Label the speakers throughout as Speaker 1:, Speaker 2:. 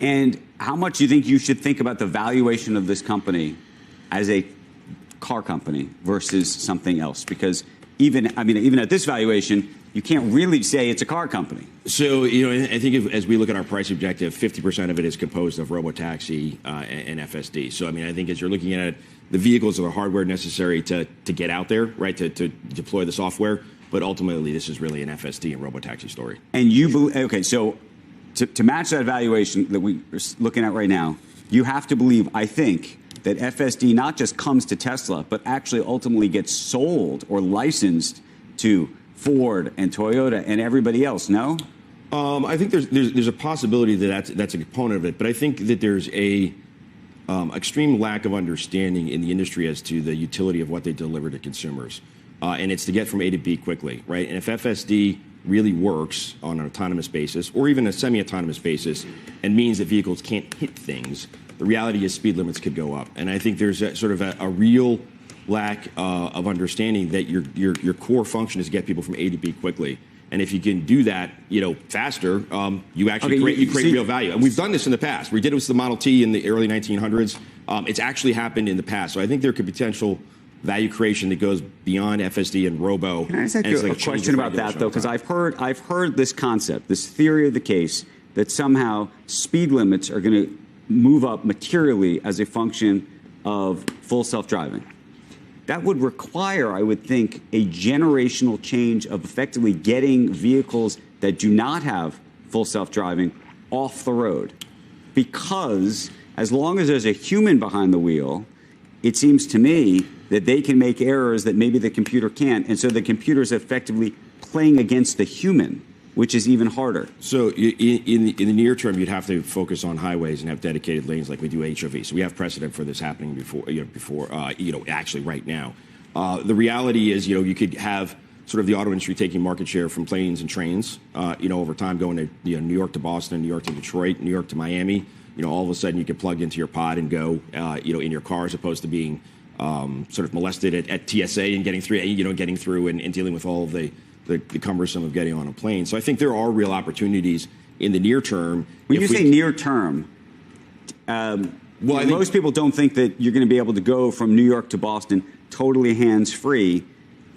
Speaker 1: And how much do you think you should think about the valuation of this company as a car company versus something else? Because even at this valuation, you can't really say it's a car company.
Speaker 2: So, I think as we look at our price objective, 50% of it is composed of robotaxi and FSD. So, I think as you're looking at it, the vehicles are the hardware necessary to get out there, right, to deploy the software. But ultimately, this is really an FSD and robotaxi story.
Speaker 1: And you believe, okay, so to match that valuation that we're looking at right now, you have to believe, I think, that FSD not just comes to Tesla, but actually ultimately gets sold or licensed to Ford and Toyota and everybody else, no?
Speaker 2: I think there's a possibility that that's a component of it, but I think that there's a extreme lack of understanding in the industry as to the utility of what they deliver to consumers. And it's to get from A to B quickly, right? And if FSD really works on an autonomous basis, or even a semi-autonomous basis, and means that vehicles can't hit things, the reality is speed limits could go up. And I think there's a real lack of understanding that your core function is to get people from A to B quickly. And if you can do that, faster, you actually create real value. And we've done this in the past. We did it with the Model T in the early 1900s. It's actually happened in the past. So I think there could be potential value creation that goes beyond FSD and robo.
Speaker 1: Can I ask you a question about that, though? Because I've heard this concept, this theory of the case, that somehow speed limits are going to move up materially as a function of full self-driving. That would require, I would think, a generational change of effectively getting vehicles that do not have full self-driving off the road. Because as long as there's a human behind the wheel, it seems to me that they can make errors that maybe the computer can't. And so the computer is effectively playing against the human, which is even harder.
Speaker 2: So in the near term, you'd have to focus on highways and have dedicated lanes like we do HOV. So we have precedent for this happening before actually right now. The reality is, you could have sort of the auto industry taking market share from planes and trains, over time going to New York to Boston, New York to Detroit, New York to Miami. All of a sudden you could plug into your pod and go, in your car as opposed to being sort of molested at TSA and getting through and dealing with all of the cumbersome of getting on a plane. So I think there are real opportunities in the near term.
Speaker 1: When you say near term, most people don't think that you're going to be able to go from New York to Boston totally hands-free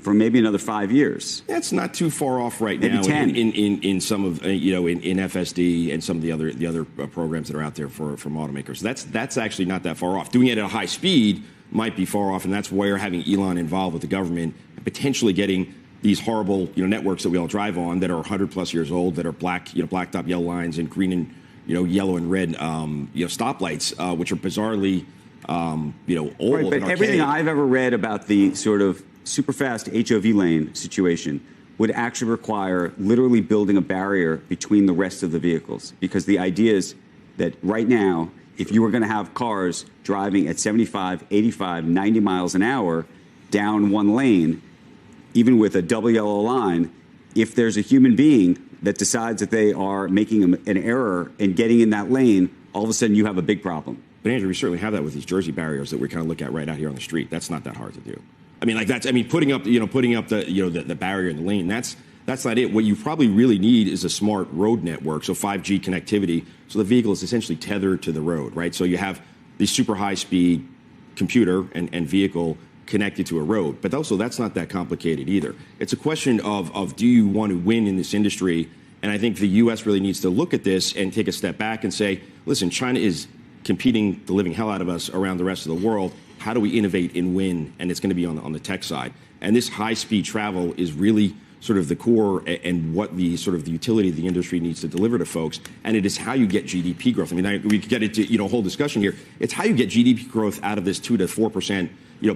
Speaker 1: for maybe another 5 years.
Speaker 2: That's not too far off right
Speaker 1: maybe
Speaker 2: now
Speaker 1: 10.
Speaker 2: in some of in FSD and some of the other programs that are out there from automakers. That's actually not that far off. Doing it at a high speed might be far off, and that's where having Elon involved with the government and potentially getting these horrible networks that we all drive on that are 100+ years old, that are blacked up yellow lines and green and yellow and red stoplights, which are bizarrely old.
Speaker 1: Right, but everything I've ever read about the sort of super fast HOV lane situation would actually require literally building a barrier between the rest of the vehicles, because the idea is that right now, if you were going to have cars driving at 75, 85, 90 miles an hour down one lane, even with a double yellow line, if there's a human being that decides that they are making an error and getting in that lane, all of a sudden you have a big problem.
Speaker 2: But Andrew, we certainly have that with these Jersey barriers that we kind of look at right out here on the street. That's not that hard to do. Putting up the barrier in the lane, that's not it. What you probably really need is a smart road network, so 5G connectivity, so the vehicle is essentially tethered to the road, right? So you have the super high-speed computer and vehicle connected to a road. But also, that's not that complicated either. It's a question of do you want to win in this industry? And I think the U.S. really needs to look at this and take a step back and say, listen, China is competing the living hell out of us around the rest of the world. How do we innovate and win? And it's going to be on the tech side. And this high-speed travel is really sort of the core and what the sort of the utility of the industry needs to deliver to folks. And it is how you get GDP growth. We could get into a whole discussion here. It's how you get GDP growth out of this 2 to 4%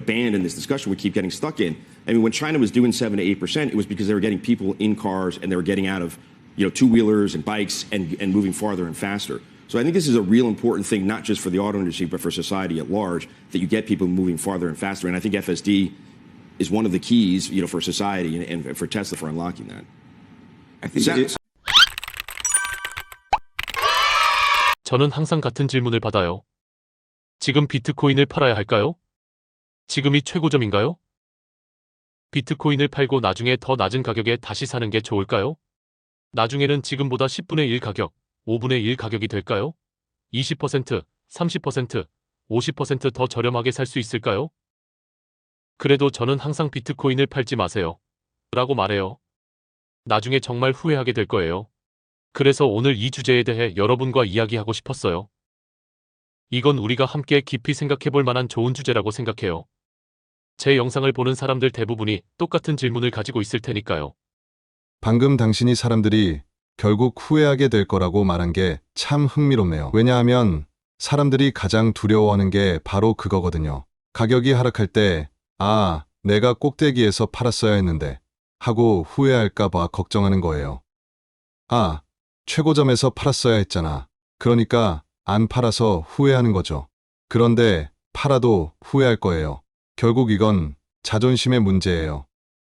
Speaker 2: band in this discussion we keep getting stuck in. When China was doing 7 to 8%, it was because they were getting people in cars and they were getting out of two-wheelers and bikes and moving farther and faster. So I think this is a real important thing, not just for the auto industry, but for society at large, that you get people moving farther and faster. And I think FSD is one of the keys, for society and for Tesla for unlocking that.
Speaker 1: I think
Speaker 3: 저는 항상 같은 질문을 받아요. 지금 비트코인을 팔아야 할까요? 지금이 최고점인가요? 비트코인을 팔고 나중에 더 낮은 가격에 다시 사는 게 좋을까요? 나중에는 지금보다 10분의 1 가격, 5분의 1 가격이 될까요? 20%, 30%, 50%더 저렴하게 살 수 있을까요? 그래도 저는 항상 비트코인을 팔지 마세요. 라고 말해요. 나중에 정말 후회하게 될 거예요. 그래서 오늘 이 주제에 대해 여러분과 이야기하고 싶었어요. 이건 우리가 함께 깊이 생각해 볼 만한 좋은 주제라고 생각해요. 제 영상을 보는 사람들 대부분이 똑같은 질문을 가지고 있을 테니까요.
Speaker 4: 방금 당신이 사람들이 결국 후회하게 될 거라고 말한 게 참 흥미롭네요. 왜냐하면 사람들이 가장 두려워하는 게 바로 그거거든요. 가격이 하락할 때, 아, 내가 꼭대기에서 팔았어야 했는데, 하고 후회할까 봐 걱정하는 거예요. 아, 최고점에서 팔았어야 했잖아. 그러니까 안 팔아서 후회하는 거죠. 그런데 팔아도 후회할 거예요. 결국 이건 자존심의 문제예요.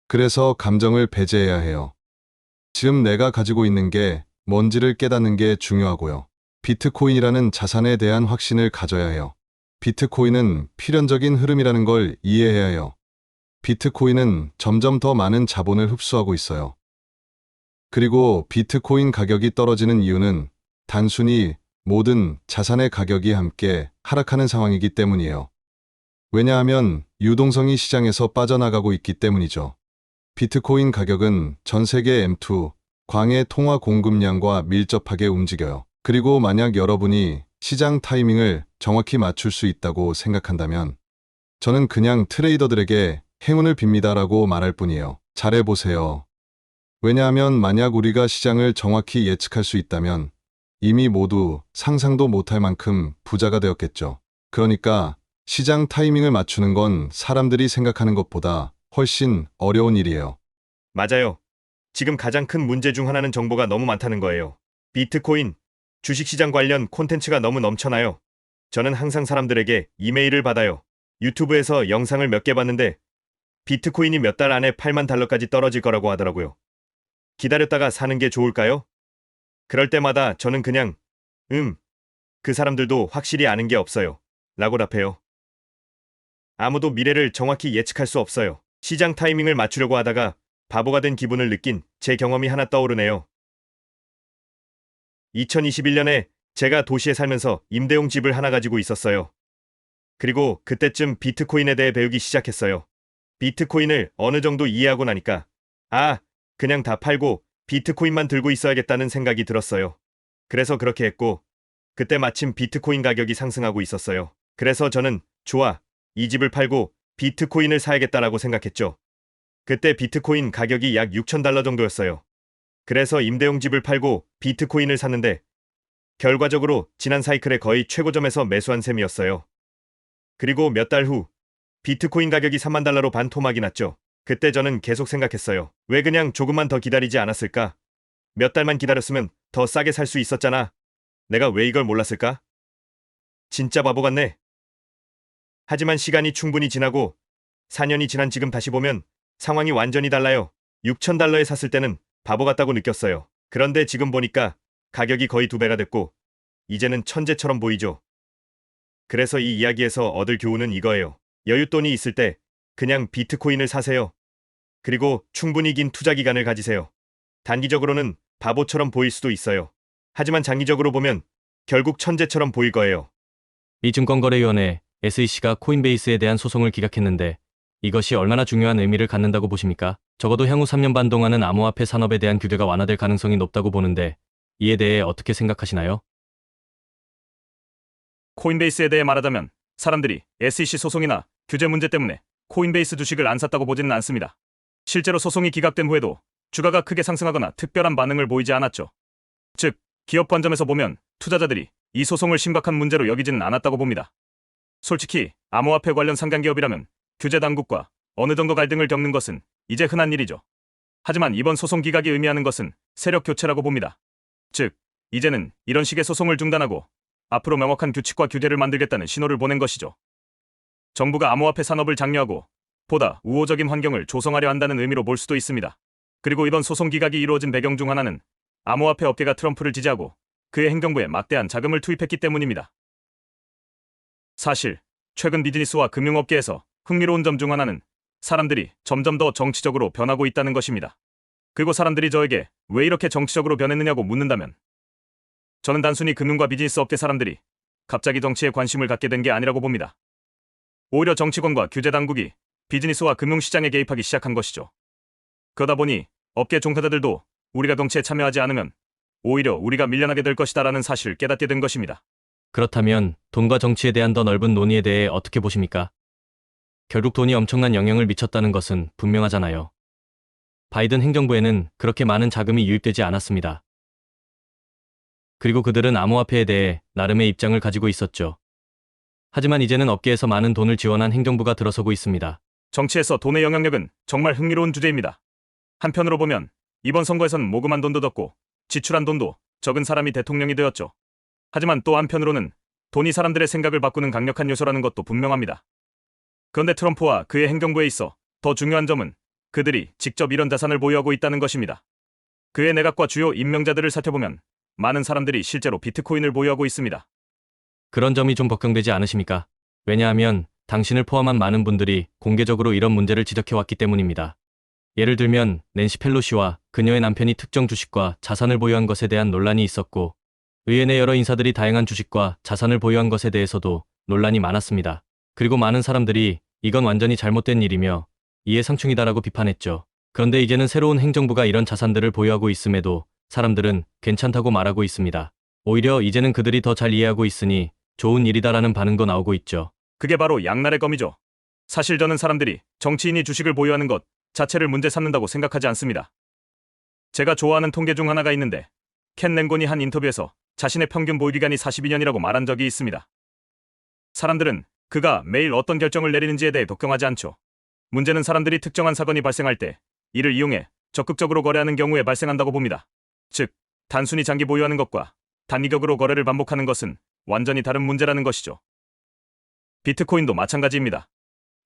Speaker 4: 그래서 감정을 배제해야 해요. 지금 내가 가지고 있는 게 뭔지를 깨닫는 게 중요하고요. 비트코인이라는 자산에 대한 확신을 가져야 해요. 비트코인은 필연적인 흐름이라는 걸 이해해야 해요. 비트코인은 점점 더 많은 자본을 흡수하고 있어요. 그리고 비트코인 가격이 떨어지는 이유는 단순히 모든 자산의 가격이 함께 하락하는 상황이기 때문이에요. 왜냐하면 유동성이 시장에서 빠져나가고 있기 때문이죠. 비트코인 가격은 전 세계 M2, 광의 통화 공급량과 밀접하게 움직여요. 그리고 만약 여러분이 시장 타이밍을 정확히 맞출 수 있다고 생각한다면 저는 그냥 트레이더들에게 행운을 빕니다라고 말할 뿐이에요. 잘해보세요. 왜냐하면 만약 우리가 시장을 정확히 예측할 수 있다면 이미 모두 상상도 못할 만큼 부자가 되었겠죠. 그러니까 시장 타이밍을 맞추는 건 사람들이 생각하는 것보다 훨씬 어려운 일이에요.
Speaker 5: 맞아요. 지금 가장 큰 문제 중 하나는 정보가 너무 많다는 거예요. 비트코인, 주식시장 관련 콘텐츠가 너무 넘쳐나요. 저는 항상 사람들에게 이메일을 받아요. 유튜브에서 영상을 몇 개 봤는데 비트코인이 몇 달 안에 8만 달러까지 떨어질 거라고 하더라고요. 기다렸다가 사는 게 좋을까요? 그럴 때마다 저는 그냥 그 사람들도 확실히 아는 게 없어요. 라고 답해요. 아무도 미래를 정확히 예측할 수 없어요. 시장 타이밍을 맞추려고 하다가 바보가 된 기분을 느낀 제 경험이 하나 떠오르네요. 2021년에 제가 도시에 살면서 임대용 집을 하나 가지고 있었어요. 그리고 그때쯤 비트코인에 대해 배우기 시작했어요. 비트코인을 어느 정도 이해하고 나니까 그냥 다 팔고 비트코인만 들고 있어야겠다는 생각이 들었어요. 그래서 그렇게 했고 그때 마침 비트코인 가격이 상승하고 있었어요. 그래서 저는 좋아, 이 집을 팔고 비트코인을 사야겠다라고 생각했죠. 그때 비트코인 가격이 약 6,000달러 정도였어요. 그래서 임대용 집을 팔고 비트코인을 샀는데 결과적으로 지난 사이클의 거의 최고점에서 매수한 셈이었어요. 그리고 몇 달 후 비트코인 가격이 3만 달러로 반토막이 났죠. 그때 저는 계속 생각했어요. 왜 그냥 조금만 더 기다리지 않았을까? 몇 달만 기다렸으면 더 싸게 살 수 있었잖아. 내가 왜 이걸 몰랐을까? 진짜 바보 같네. 하지만 시간이 충분히 지나고 4년이 지난 지금 다시 보면 상황이 완전히 달라요. 6,000달러에 샀을 때는 바보 같다고 느꼈어요. 그런데 지금 보니까 가격이 거의 2배가 됐고 이제는 천재처럼 보이죠. 그래서 이 이야기에서 얻을 교훈은 이거예요. 여윳돈이 있을 때 그냥 비트코인을 사세요. 그리고 충분히 긴 투자 기간을 가지세요. 단기적으로는 바보처럼 보일 수도 있어요. 하지만 장기적으로 보면 결국 천재처럼 보일 거예요.
Speaker 6: 미 증권거래위원회 SEC가 코인베이스에 대한 소송을 기각했는데 이것이 얼마나 중요한 의미를 갖는다고 보십니까? 적어도 향후 3년 반 동안은 암호화폐 산업에 대한 규제가 완화될 가능성이 높다고 보는데 이에 대해 어떻게 생각하시나요?
Speaker 7: 코인베이스에 대해 말하자면 사람들이 SEC 소송이나 규제 문제 때문에 코인베이스 주식을 안 샀다고 보지는 않습니다. 실제로 소송이 기각된 후에도 주가가 크게 상승하거나 특별한 반응을 보이지 않았죠. 즉, 기업 관점에서 보면 투자자들이 이 소송을 심각한 문제로 여기지는 않았다고 봅니다. 솔직히 암호화폐 관련 상장기업이라면 규제 당국과 어느 정도 갈등을 겪는 것은 이제 흔한 일이죠. 하지만 이번 소송 기각이 의미하는 것은 세력 교체라고 봅니다. 즉, 이제는 이런 식의 소송을 중단하고 앞으로 명확한 규칙과 규제를 만들겠다는 신호를 보낸 것이죠. 정부가 암호화폐 산업을 장려하고 보다 우호적인 환경을 조성하려 한다는 의미로 볼 수도 있습니다. 그리고 이번 소송 기각이 이루어진 배경 중 하나는 암호화폐 업계가 트럼프를 지지하고 그의 행정부에 막대한 자금을 투입했기 때문입니다. 사실 최근 비즈니스와 금융업계에서 흥미로운 점 중 하나는 사람들이 점점 더 정치적으로 변하고 있다는 것입니다. 그리고 사람들이 저에게 왜 이렇게 정치적으로 변했느냐고 묻는다면 저는 단순히 금융과 비즈니스 업계 사람들이 갑자기 정치에 관심을 갖게 된 게 아니라고 봅니다. 오히려 정치권과 규제 당국이 비즈니스와 금융시장에 개입하기 시작한 것이죠. 그러다 보니 업계 종사자들도 우리가 정치에 참여하지 않으면 오히려 우리가 밀려나게 될 것이다라는 사실을 깨닫게 된 것입니다.
Speaker 6: 그렇다면 돈과 정치에 대한 더 넓은 논의에 대해 어떻게 보십니까? 결국 돈이 엄청난 영향을 미쳤다는 것은 분명하잖아요. 바이든 행정부에는 그렇게 많은 자금이 유입되지 않았습니다. 그리고 그들은 암호화폐에 대해 나름의 입장을 가지고 있었죠. 하지만 이제는 업계에서 많은 돈을 지원한 행정부가 들어서고 있습니다.
Speaker 7: 정치에서 돈의 영향력은 정말 흥미로운 주제입니다. 한편으로 보면 이번 선거에선 모금한 돈도 적고 지출한 돈도 적은 사람이 대통령이 되었죠. 하지만 또 한편으로는 돈이 사람들의 생각을 바꾸는 강력한 요소라는 것도 분명합니다. 그런데 트럼프와 그의 행정부에 있어 더 중요한 점은 그들이 직접 이런 자산을 보유하고 있다는 것입니다. 그의 내각과 주요 임명자들을 살펴보면 많은 사람들이 실제로 비트코인을 보유하고 있습니다.
Speaker 6: 그런 점이 좀 걱정되지 않으십니까? 왜냐하면 당신을 포함한 많은 분들이 공개적으로 이런 문제를 지적해왔기 때문입니다. 예를 들면 낸시 펠로시와 그녀의 남편이 특정 주식과 자산을 보유한 것에 대한 논란이 있었고, 의회 내 여러 인사들이 다양한 주식과 자산을 보유한 것에 대해서도 논란이 많았습니다. 그리고 많은 사람들이 이건 완전히 잘못된 일이며 이해상충이다라고 비판했죠. 그런데 이제는 새로운 행정부가 이런 자산들을 보유하고 있음에도 사람들은 괜찮다고 말하고 있습니다. 오히려 이제는 그들이 더 잘 이해하고 있으니 좋은 일이다라는 반응도 나오고 있죠.
Speaker 7: 그게 바로 양날의 검이죠. 사실 저는 사람들이 정치인이 주식을 보유하는 것 자체를 문제 삼는다고 생각하지 않습니다. 제가 좋아하는 통계 중 하나가 있는데 켄 랭곤이 한 인터뷰에서 자신의 평균 보유기간이 42년이라고 말한 적이 있습니다. 사람들은 그가 매일 어떤 결정을 내리는지에 대해 독경하지 않죠. 문제는 사람들이 특정한 사건이 발생할 때 이를 이용해 적극적으로 거래하는 경우에 발생한다고 봅니다. 즉, 단순히 장기 보유하는 것과 단기격으로 거래를 반복하는 것은 완전히 다른 문제라는 것이죠. 비트코인도 마찬가지입니다.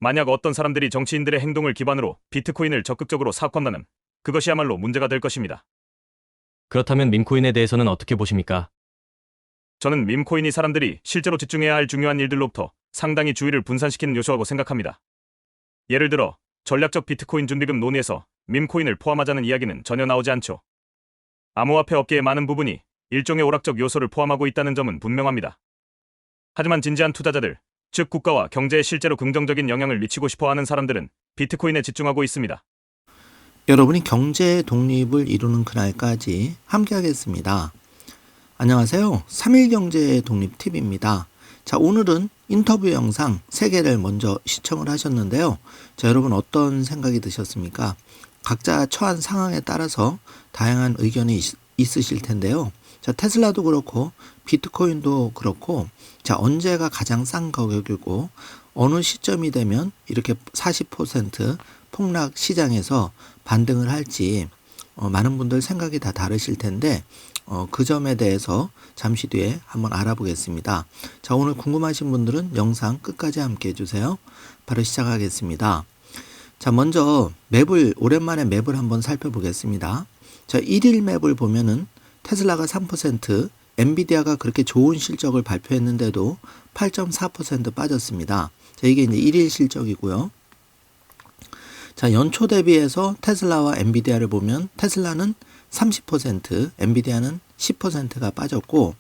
Speaker 7: 만약 어떤 사람들이 정치인들의 행동을 기반으로 비트코인을 적극적으로 사건다면 그것이야말로 문제가 될 것입니다.
Speaker 6: 그렇다면 밈코인에 대해서는 어떻게 보십니까?
Speaker 7: 저는 밈코인이 사람들이 실제로 집중해야 할 중요한 일들로부터 상당히 주의를 분산시키는 요소라고 생각합니다. 예를 들어 전략적 비트코인 준비금 논의에서 밈코인을 포함하자는 이야기는 전혀 나오지 않죠. 암호화폐 업계의 많은 부분이 일종의 오락적 요소를 포함하고 있다는 점은 분명합니다. 하지만 진지한 투자자들, 즉 국가와 경제에 실제로 긍정적인 영향을 미치고 싶어하는 사람들은 비트코인에 집중하고 있습니다.
Speaker 8: 여러분이 경제 독립을 이루는 그날까지 함께하겠습니다. 안녕하세요. 3일 경제 독립 팁입니다. 자, 오늘은 인터뷰 영상 3개를 먼저 시청을 하셨는데요. 자, 여러분 어떤 생각이 드셨습니까? 각자 처한 상황에 따라서 다양한 의견이 있으실 텐데요. 자, 테슬라도 그렇고 비트코인도 그렇고, 자, 언제가 가장 싼 가격이고 어느 시점이 되면 이렇게 40% 폭락 시장에서 반등을 할지 많은 분들 생각이 다 다르실 텐데 그 점에 대해서 잠시 뒤에 한번 알아보겠습니다. 자, 오늘 궁금하신 분들은 영상 끝까지 함께 해주세요. 바로 시작하겠습니다. 자, 먼저 오랜만에 맵을 한번 살펴보겠습니다. 자, 1일 맵을 보면은 테슬라가 3%, 엔비디아가 그렇게 좋은 실적을 발표했는데도 8.4% 빠졌습니다. 자, 이게 이제 1일 실적이고요. 자, 연초 대비해서 테슬라와 엔비디아를 보면 테슬라는 30%, 엔비디아는 10%가 빠졌고,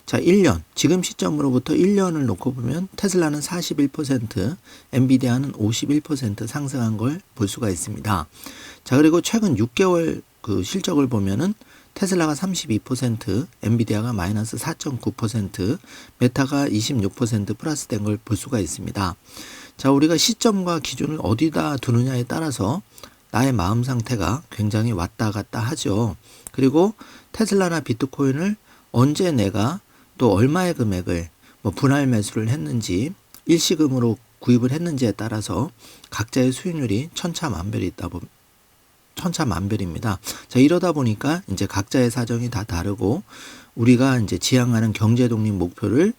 Speaker 8: 자, 1년, 지금 시점으로부터 1년을 놓고 보면 테슬라는 41%, 엔비디아는 51% 상승한 걸 볼 수가 있습니다. 자, 그리고 최근 6개월 그 실적을 보면은 테슬라가 32%, 엔비디아가 마이너스 4.9%, 메타가 26% 플러스 된 걸 볼 수가 있습니다. 자, 우리가 시점과 기준을 어디다 두느냐에 따라서 나의 마음 상태가 굉장히 왔다 갔다 하죠. 그리고 테슬라나 비트코인을 언제 내가 또 얼마의 금액을 분할 매수를 했는지, 일시금으로 구입을 했는지에 따라서 각자의 수익률이 천차만별입니다. 자, 이러다 보니까 이제 각자의 사정이 다 다르고 우리가 이제 지향하는 경제 독립 목표를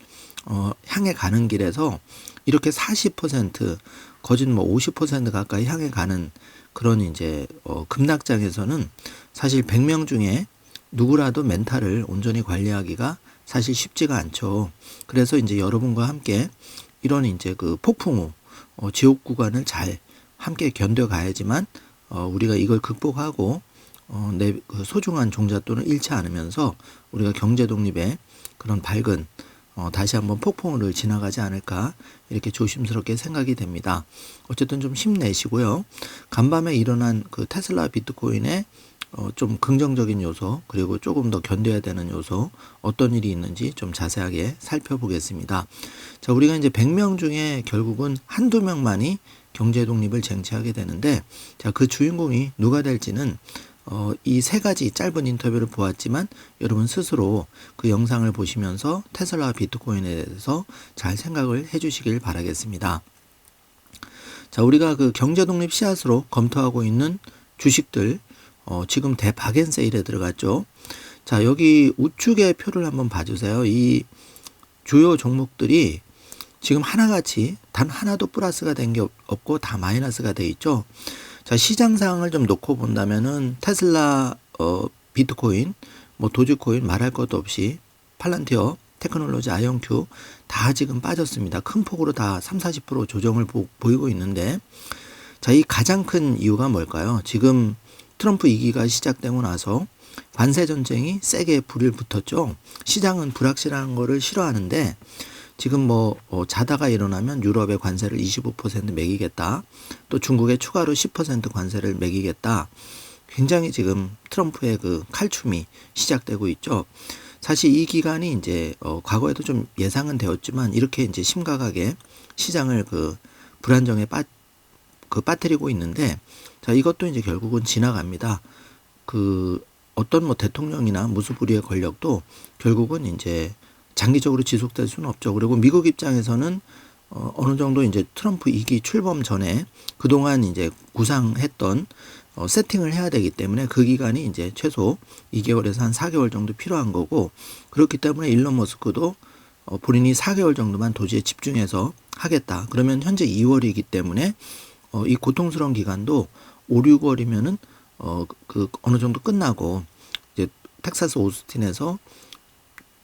Speaker 8: 향해 가는 길에서 이렇게 40% 거진 50% 가까이 향해 가는 그런 이제 급락장에서는 사실 100명 중에 누구라도 멘탈을 온전히 관리하기가 사실 쉽지가 않죠. 그래서 이제 여러분과 함께 이런 이제 그 폭풍 후 지옥 구간을 잘 함께 견뎌가야지만 우리가 이걸 극복하고 내 그 소중한 종잣돈을 잃지 않으면서 우리가 경제 독립의 그런 밝은 다시 한번 폭풍우를 지나가지 않을까 이렇게 조심스럽게 생각이 됩니다. 어쨌든 좀 힘내시고요. 간밤에 일어난 그 테슬라 비트코인의 좀 긍정적인 요소 그리고 조금 더 견뎌야 되는 요소 어떤 일이 있는지 좀 자세하게 살펴보겠습니다. 자, 우리가 이제 100명 중에 결국은 한두 명만이 경제 독립을 쟁취하게 되는데 자, 그 주인공이 누가 될지는 이 세 가지 짧은 인터뷰를 보았지만 여러분 스스로 그 영상을 보시면서 테슬라 비트코인에 대해서 잘 생각을 해 주시길 바라겠습니다. 자, 우리가 그 경제 독립 씨앗으로 검토하고 있는 주식들 지금 대박엔 세일에 들어갔죠. 자, 여기 우측의 표를 한번 봐주세요. 이 주요 종목들이 지금 하나같이 단 하나도 플러스가 된 게 없고 다 마이너스가 돼 있죠. 자, 시장 상황을 좀 놓고 본다면은 테슬라, 비트코인, 뭐 도지코인 말할 것도 없이 팔란티어, 테크놀로지, 아이온큐 다 지금 빠졌습니다. 큰 폭으로 다 30-40% 조정을 보이고 있는데 자, 이 가장 큰 이유가 뭘까요? 지금 트럼프 2기가 시작되고 나서 관세 전쟁이 세게 불이 붙었죠. 시장은 불확실한 거를 싫어하는데 지금 자다가 일어나면 유럽의 관세를 25% 매기겠다. 또 중국에 추가로 10% 관세를 매기겠다. 굉장히 지금 트럼프의 그 칼춤이 시작되고 있죠. 사실 이 기간이 이제 과거에도 좀 예상은 되었지만 이렇게 이제 심각하게 시장을 그 불안정에 빠뜨리고 있는데 자, 이것도 이제 결국은 지나갑니다. 그 어떤 대통령이나 무수부리의 권력도 결국은 이제 장기적으로 지속될 수는 없죠. 그리고 미국 입장에서는 어느 정도 이제 트럼프 2기 출범 전에 그동안 이제 구상했던 세팅을 해야 되기 때문에 그 기간이 이제 최소 2개월에서 한 4개월 정도 필요한 거고 그렇기 때문에 일론 머스크도 본인이 4개월 정도만 도지에 집중해서 하겠다. 그러면 현재 2월이기 때문에 이 고통스러운 기간도 5, 6월이면은 그 어느 정도 끝나고 이제 텍사스 오스틴에서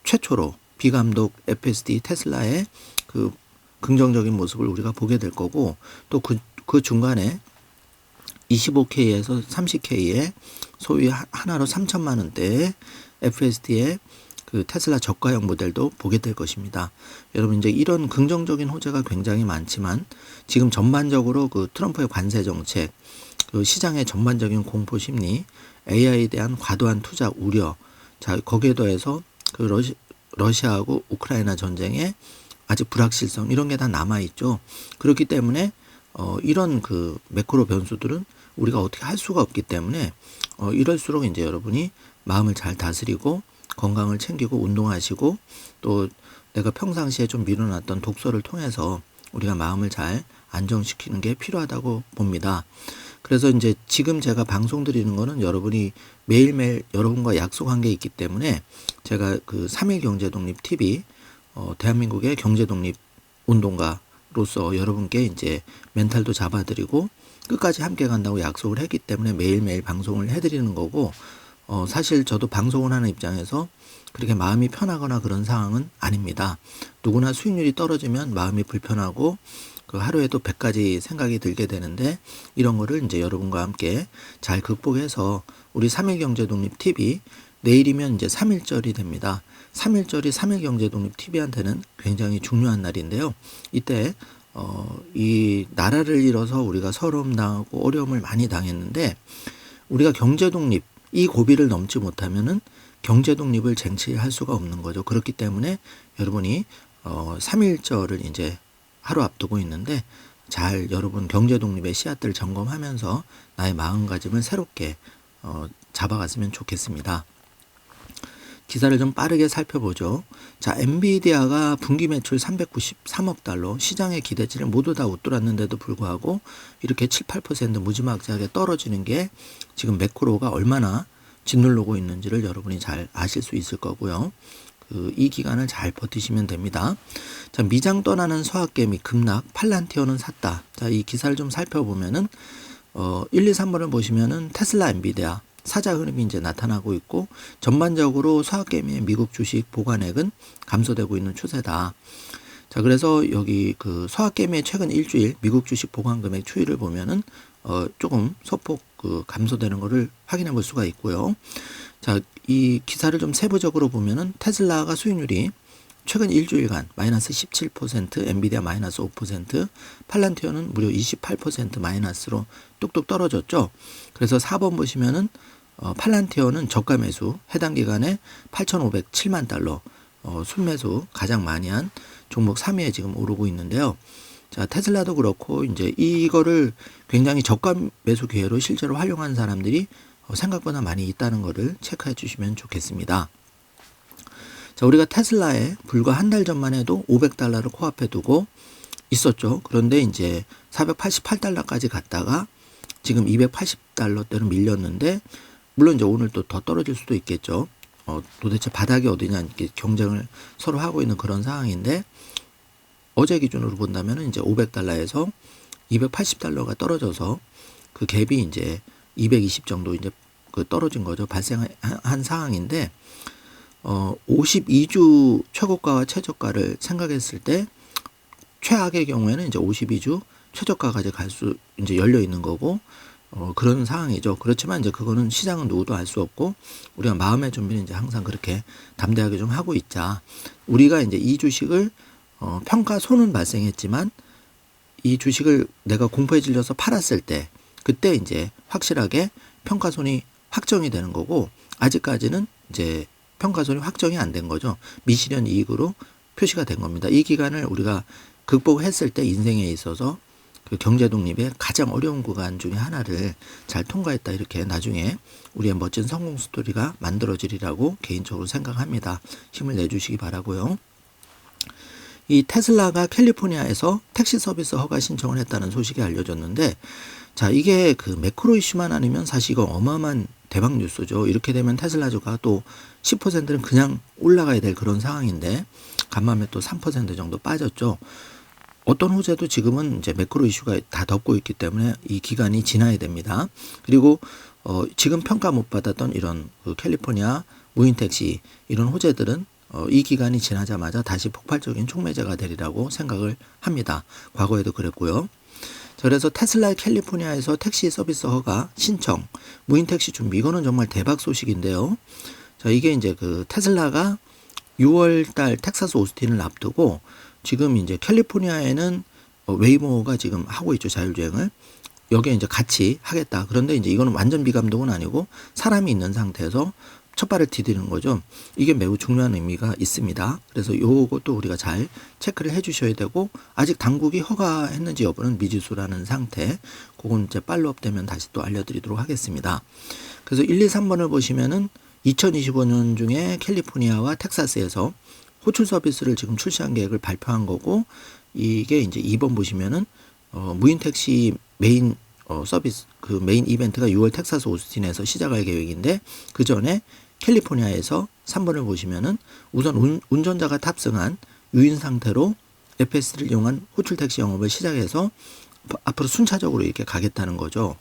Speaker 8: 최초로 비감독 FSD 테슬라의 그 긍정적인 모습을 우리가 보게 될 거고 또 그 중간에 25K에서 30K의 소위 하나로 3천만 원대의 FSD의 그 테슬라 저가형 모델도 보게 될 것입니다. 여러분 이제 이런 긍정적인 호재가 굉장히 많지만 지금 전반적으로 그 트럼프의 관세 정책, 그 시장의 전반적인 공포 심리, AI에 대한 과도한 투자 우려, 자 거기에 더해서 그 러시아하고 우크라이나 전쟁의 아직 불확실성 이런 게 다 남아 있죠. 그렇기 때문에 이런 그 매크로 변수들은 우리가 어떻게 할 수가 없기 때문에 이럴수록 이제 여러분이 마음을 잘 다스리고 건강을 챙기고 운동하시고 또 내가 평상시에 좀 미뤄놨던 독서를 통해서 우리가 마음을 잘 안정시키는 게 필요하다고 봅니다. 그래서 이제 지금 제가 방송 드리는 거는 여러분이 매일매일 여러분과 약속한 게 있기 때문에 제가 그 3일 경제독립 TV 대한민국의 경제독립 운동가로서 여러분께 이제 멘탈도 잡아드리고 끝까지 함께 간다고 약속을 했기 때문에 매일매일 방송을 해드리는 거고 사실 저도 방송을 하는 입장에서 그렇게 마음이 편하거나 그런 상황은 아닙니다. 누구나 수익률이 떨어지면 마음이 불편하고 그 하루에도 100가지 생각이 들게 되는데 이런 거를 이제 여러분과 함께 잘 극복해서 우리 3일 경제독립 TV 내일이면 이제 3.1절이 됩니다. 3.1절이 3일 경제독립 TV한테는 굉장히 중요한 날인데요. 이때 이 나라를 잃어서 우리가 서러움 당하고 어려움을 많이 당했는데 우리가 경제독립 이 고비를 넘지 못하면은 경제독립을 쟁취할 수가 없는 거죠. 그렇기 때문에 여러분이 3.1절을 이제 하루 앞두고 있는데 잘 여러분 경제독립의 씨앗들을 점검하면서 나의 마음가짐을 새롭게 잡아갔으면 좋겠습니다. 기사를 좀 빠르게 살펴보죠. 자, 엔비디아가 분기 매출 393억 달러, 시장의 기대치를 모두 다 웃돌았는데도 불구하고 이렇게 7-8% 무지막지하게 떨어지는 게 지금 매크로가 얼마나 짓누르고 있는지를 여러분이 잘 아실 수 있을 거고요. 이 기간을 잘 버티시면 됩니다. 자, 미장 떠나는 서학개미 급락, 팔란티어는 샀다. 자, 이 기사를 좀 살펴보면은 1, 2, 3번을 보시면은 테슬라, 엔비디아 사자 흐름이 이제 나타나고 있고 전반적으로 서학개미의 미국 주식 보관액은 감소되고 있는 추세다. 자, 그래서 여기 그 서학개미의 최근 일주일 미국 주식 보관 금액 추이를 보면은 조금 소폭 그 감소되는 것을 확인해 볼 수가 있고요. 자, 이 기사를 좀 세부적으로 보면은 테슬라가 수익률이 최근 일주일간 마이너스 17%, 엔비디아 마이너스 5%, 팔란티어는 무려 28% 마이너스로 뚝뚝 떨어졌죠. 그래서 4번 보시면은 팔란티어는 저가 매수, 해당 기간에 8,507만 달러 순매수 가장 많이 한 종목 3위에 지금 오르고 있는데요. 자, 테슬라도 그렇고 이제 이거를 굉장히 저가 매수 기회로 실제로 활용한 사람들이 생각보다 많이 있다는 것을 체크해 주시면 좋겠습니다. 자, 우리가 테슬라에 불과 한 달 전만 해도 500달러를 코앞에 두고 있었죠. 그런데 이제 488달러까지 갔다가 지금 280달러대로 밀렸는데, 물론 이제 오늘 또 더 떨어질 수도 있겠죠. 도대체 바닥이 어디냐 이렇게 경쟁을 서로 하고 있는 그런 상황인데, 어제 기준으로 본다면 이제 500달러에서 280달러가 떨어져서 그 갭이 이제 220 정도 이제 그 떨어진 거죠. 발생한 상황인데, 52주 최고가와 최저가를 생각했을 때 최악의 경우에는 이제 52주 최저가까지 갈 수 이제 열려 있는 거고, 그런 상황이죠. 그렇지만 이제 그거는 시장은 누구도 알 수 없고, 우리가 마음의 준비는 이제 항상 그렇게 담대하게 좀 하고 있자. 우리가 이제 이 주식을 평가 손은 발생했지만 이 주식을 내가 공포에 질려서 팔았을 때, 그때 이제 확실하게 평가손이 확정이 되는 거고, 아직까지는 이제 평가손이 확정이 안 된 거죠. 미실현 이익으로 표시가 된 겁니다. 이 기간을 우리가 극복했을 때 인생에 있어서 그 경제 독립의 가장 어려운 구간 중에 하나를 잘 통과했다, 이렇게 나중에 우리의 멋진 성공 스토리가 만들어지리라고 개인적으로 생각합니다. 힘을 내주시기 바라고요. 이 테슬라가 캘리포니아에서 택시 서비스 허가 신청을 했다는 소식이 알려졌는데, 자, 이게 그 매크로 이슈만 아니면 사실 이거 어마어마한 대박 뉴스죠. 이렇게 되면 테슬라 주가 또 10%는 그냥 올라가야 될 그런 상황인데, 간밤에 또 3% 정도 빠졌죠. 어떤 호재도 지금은 이제 매크로 이슈가 다 덮고 있기 때문에 이 기간이 지나야 됩니다. 그리고 지금 평가 못 받았던 이런 그 캘리포니아 무인 택시 이런 호재들은 이 기간이 지나자마자 다시 폭발적인 촉매제가 되리라고 생각을 합니다. 과거에도 그랬고요. 그래서 테슬라의 캘리포니아에서 택시 서비스 허가 신청, 무인 택시 준비, 이거는 정말 대박 소식인데요. 자, 이게 이제 그 테슬라가 6월 달 텍사스 오스틴을 앞두고 지금 이제 캘리포니아에는 웨이모가 지금 하고 있죠, 자율주행을. 여기에 이제 같이 하겠다. 그런데 이제 이거는 완전 비감독은 아니고 사람이 있는 상태에서 첫 발을 디디는 거죠. 이게 매우 중요한 의미가 있습니다. 그래서 요것도 우리가 잘 체크를 해 주셔야 되고, 아직 당국이 허가했는지 여부는 미지수라는 상태. 그건 이제 팔로업 되면 다시 또 알려드리도록 하겠습니다. 그래서 1, 2, 3번을 보시면은 2025년 중에 캘리포니아와 텍사스에서 호출 서비스를 지금 출시한 계획을 발표한 거고, 이게 이제 2번 보시면은 무인 택시 메인 서비스 그 메인 이벤트가 6월 텍사스 오스틴에서 시작할 계획인데, 그 전에 캘리포니아에서 3번을 보시면은 우선 운전자가 탑승한 유인 상태로 FS를 이용한 호출 택시 영업을 시작해서 앞으로 순차적으로 이렇게 가겠다는 거죠.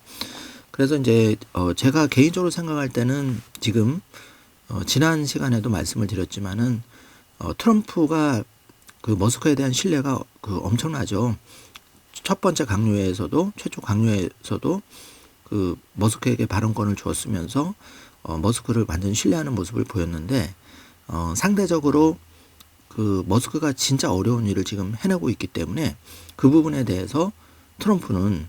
Speaker 8: 그래서 이제 제가 개인적으로 생각할 때는 지금 지난 시간에도 말씀을 드렸지만은 트럼프가 그 머스크에 대한 신뢰가 그 엄청나죠. 첫 번째 강요회에서도, 최초 강요회에서도 그 머스크에게 발언권을 주었으면서 머스크를 완전히 신뢰하는 모습을 보였는데, 상대적으로 그 머스크가 진짜 어려운 일을 지금 해내고 있기 때문에 그 부분에 대해서 트럼프는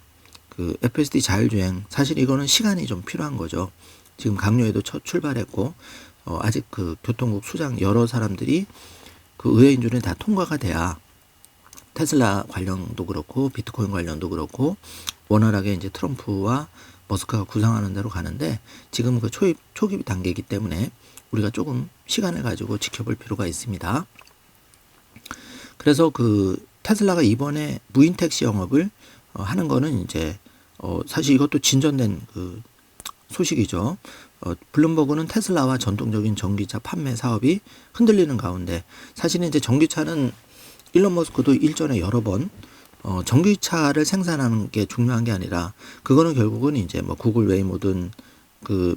Speaker 8: 그 FSD 자율주행, 사실 이거는 시간이 좀 필요한 거죠. 지금 강요회도 첫 출발했고 아직 그 교통국 수장 여러 사람들이 그 의회인준에 다 통과가 돼야 테슬라 관련도 그렇고 비트코인 관련도 그렇고 원활하게 이제 트럼프와 머스크가 구상하는 대로 가는데, 지금 그 초기 단계이기 때문에 우리가 조금 시간을 가지고 지켜볼 필요가 있습니다. 그래서 그 테슬라가 이번에 무인 택시 영업을 하는 거는 이제 사실 이것도 진전된 그 소식이죠. 블룸버그는 테슬라와 전통적인 전기차 판매 사업이 흔들리는 가운데, 사실은 이제 전기차는 일론 머스크도 일전에 여러 번 전기차를 생산하는 게 중요한 게 아니라, 그거는 결국은 이제 뭐 구글 웨이모든 그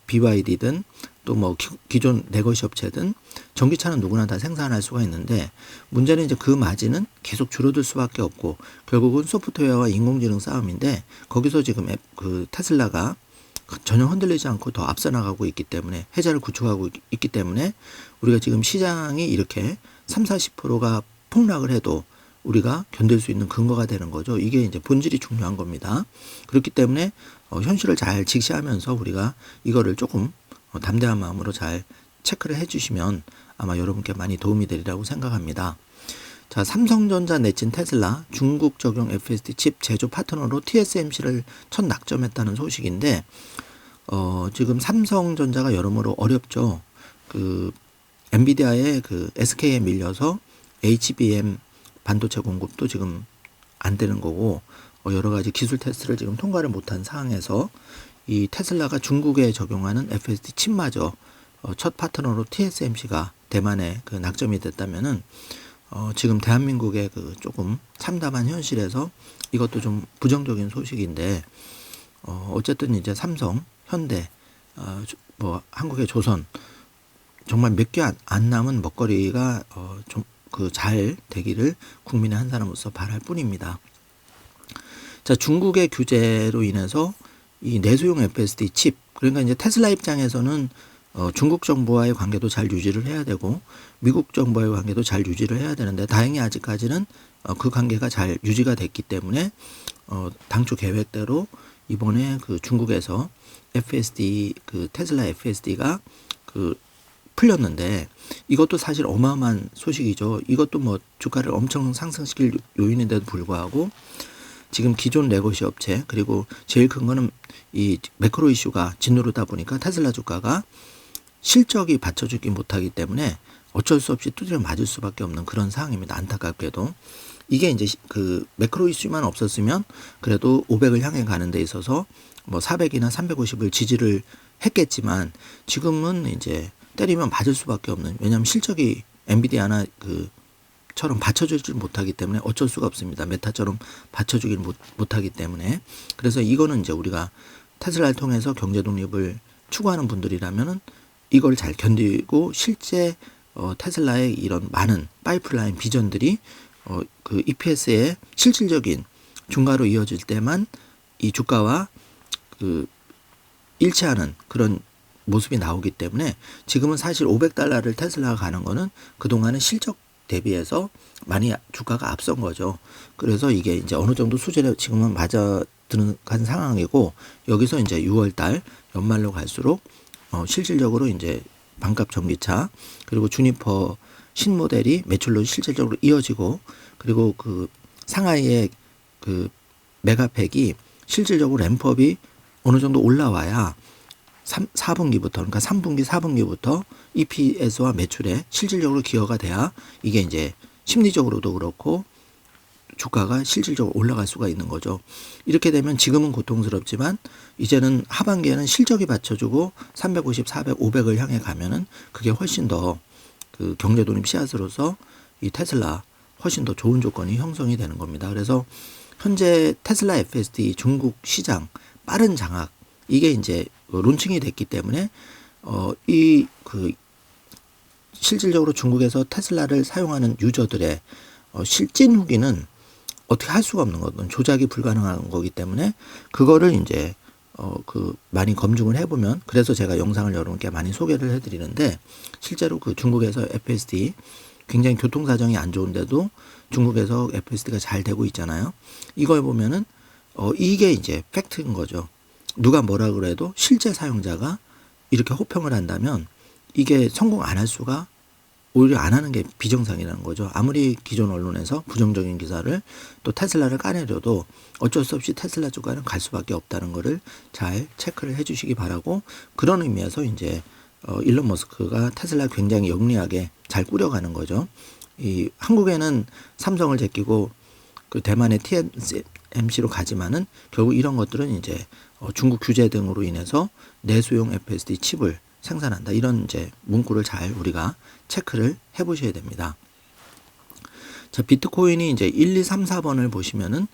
Speaker 8: BYD든 또 뭐 기존 레거시 업체든 전기차는 누구나 다 생산할 수가 있는데, 문제는 이제 그 마진은 계속 줄어들 수밖에 없고 결국은 소프트웨어와 인공지능 싸움인데, 거기서 지금 그 테슬라가 전혀 흔들리지 않고 더 앞서 나가고 있기 때문에, 해자를 구축하고 있기 때문에 우리가 지금 시장이 이렇게 30-40%가 폭락을 해도 우리가 견딜 수 있는 근거가 되는 거죠. 이게 이제 본질이 중요한 겁니다. 그렇기 때문에 현실을 잘 직시하면서 우리가 이거를 조금 담대한 마음으로 잘 체크를 해주시면 아마 여러분께 많이 도움이 되리라고 생각합니다. 자, 삼성전자 내진 테슬라 중국 적용 FSD 칩 제조 파트너로 TSMC를 첫 낙점했다는 소식인데 지금 삼성전자가 여러모로 어렵죠. 그 엔비디아의 그 SK에 밀려서 HBM 반도체 공급도 지금 안 되는 거고 여러 가지 기술 테스트를 지금 통과를 못한 상황에서 이 테슬라가 중국에 적용하는 FSD 칩마저 첫 파트너로 TSMC가 대만에 그 낙점이 됐다면은 지금 대한민국의 그 조금 참담한 현실에서 이것도 좀 부정적인 소식인데 어쨌든 이제 삼성, 현대, 뭐 한국의 조선 정말 몇 개 안 남은 먹거리가 좀 그 잘 되기를 국민의 한 사람으로서 바랄 뿐입니다. 자, 중국의 규제로 인해서 이 내수용 FSD 칩, 그러니까 이제 테슬라 입장에서는 중국 정부와의 관계도 잘 유지를 해야 되고 미국 정부와의 관계도 잘 유지를 해야 되는데 다행히 아직까지는 그 관계가 잘 유지가 됐기 때문에 당초 계획대로 이번에 그 중국에서 FSD 그 테슬라 FSD가 그 풀렸는데 이것도 사실 어마어마한 소식이죠. 이것도 뭐 주가를 엄청 상승시킬 요인인데도 불구하고 지금 기존 레거시 업체 그리고 제일 큰 거는 이 매크로 이슈가 짓누르다 보니까 테슬라 주가가 실적이 받쳐주기 못하기 때문에 어쩔 수 없이 두드려 맞을 수밖에 없는 그런 상황입니다. 안타깝게도. 이게 이제 그 매크로 이슈만 없었으면 그래도 500을 향해 가는 데 있어서 뭐 400이나 350을 지지를 했겠지만 지금은 이제 때리면 맞을 수밖에 없는, 왜냐하면 실적이 엔비디아나 처럼 받쳐주지 못하기 때문에 어쩔 수가 없습니다. 메타처럼 받쳐주길 못하기 때문에. 그래서 이거는 이제 우리가 테슬라를 통해서 경제 독립을 추구하는 분들이라면은 이걸 잘 견디고 실제 테슬라의 이런 많은 파이프라인 비전들이 그 EPS의 실질적인 중과로 이어질 때만 이 주가와 그 일치하는 그런 모습이 나오기 때문에 지금은 사실 $500를 테슬라가 가는 거는 그동안은 실적 대비해서 많이 주가가 앞선 거죠. 그래서 이게 이제 어느 정도 수준에 지금은 맞아 들어간 상황이고 여기서 이제 6월 달 연말로 갈수록 실질적으로 이제 반값 전기차 그리고 주니퍼 신모델이 매출로 실질적으로 이어지고 그리고 그 상하이의 그 메가팩이 실질적으로 램프업이 어느 정도 올라와야 4분기부터 그러니까 3분기 4분기부터 EPS와 매출에 실질적으로 기여가 돼야 이게 이제 심리적으로도 그렇고 주가가 실질적으로 올라갈 수가 있는 거죠. 이렇게 되면 지금은 고통스럽지만 이제는 하반기에는 실적이 받쳐주고 350, 400, 500을 향해 가면은 그게 훨씬 더 그 경제 독립 씨앗으로서 이 테슬라 훨씬 더 좋은 조건이 형성이 되는 겁니다. 그래서 현재 테슬라 FSD 중국 시장 빠른 장악 이게 이제 론칭이 됐기 때문에 이 그 실질적으로 중국에서 테슬라를 사용하는 유저들의 실진 후기는 어떻게 할 수가 없는 거든 조작이 불가능한 거기 때문에 그거를 이제 그 많이 검증을 해보면 그래서 제가 영상을 여러분께 많이 소개를 해드리는데 실제로 그 중국에서 FSD 굉장히 교통 사정이 안 좋은데도 중국에서 FSD가 잘 되고 있잖아요. 이걸 보면은 이게 이제 팩트인 거죠. 누가 뭐라 그래도 실제 사용자가 이렇게 호평을 한다면 이게 성공 안 할 수가 오히려 안 하는 게 비정상이라는 거죠. 아무리 기존 언론에서 부정적인 기사를 또 테슬라를 까내려도 어쩔 수 없이 테슬라 주가는 갈 수밖에 없다는 거를 잘 체크를 해주시기 바라고 그런 의미에서 이제 일론 머스크가 테슬라 굉장히 영리하게 잘 꾸려가는 거죠. 이 한국에는 삼성을 제끼고 그 대만의 TSMC로 가지만은 결국 이런 것들은 이제 중국 규제 등으로 인해서 내수용 FSD 칩을 생산한다. 이런 이제 문구를 잘 우리가 체크를 해보셔야 됩니다. 자, 비트코인이 이제 1, 2, 3, 4번을 보시면은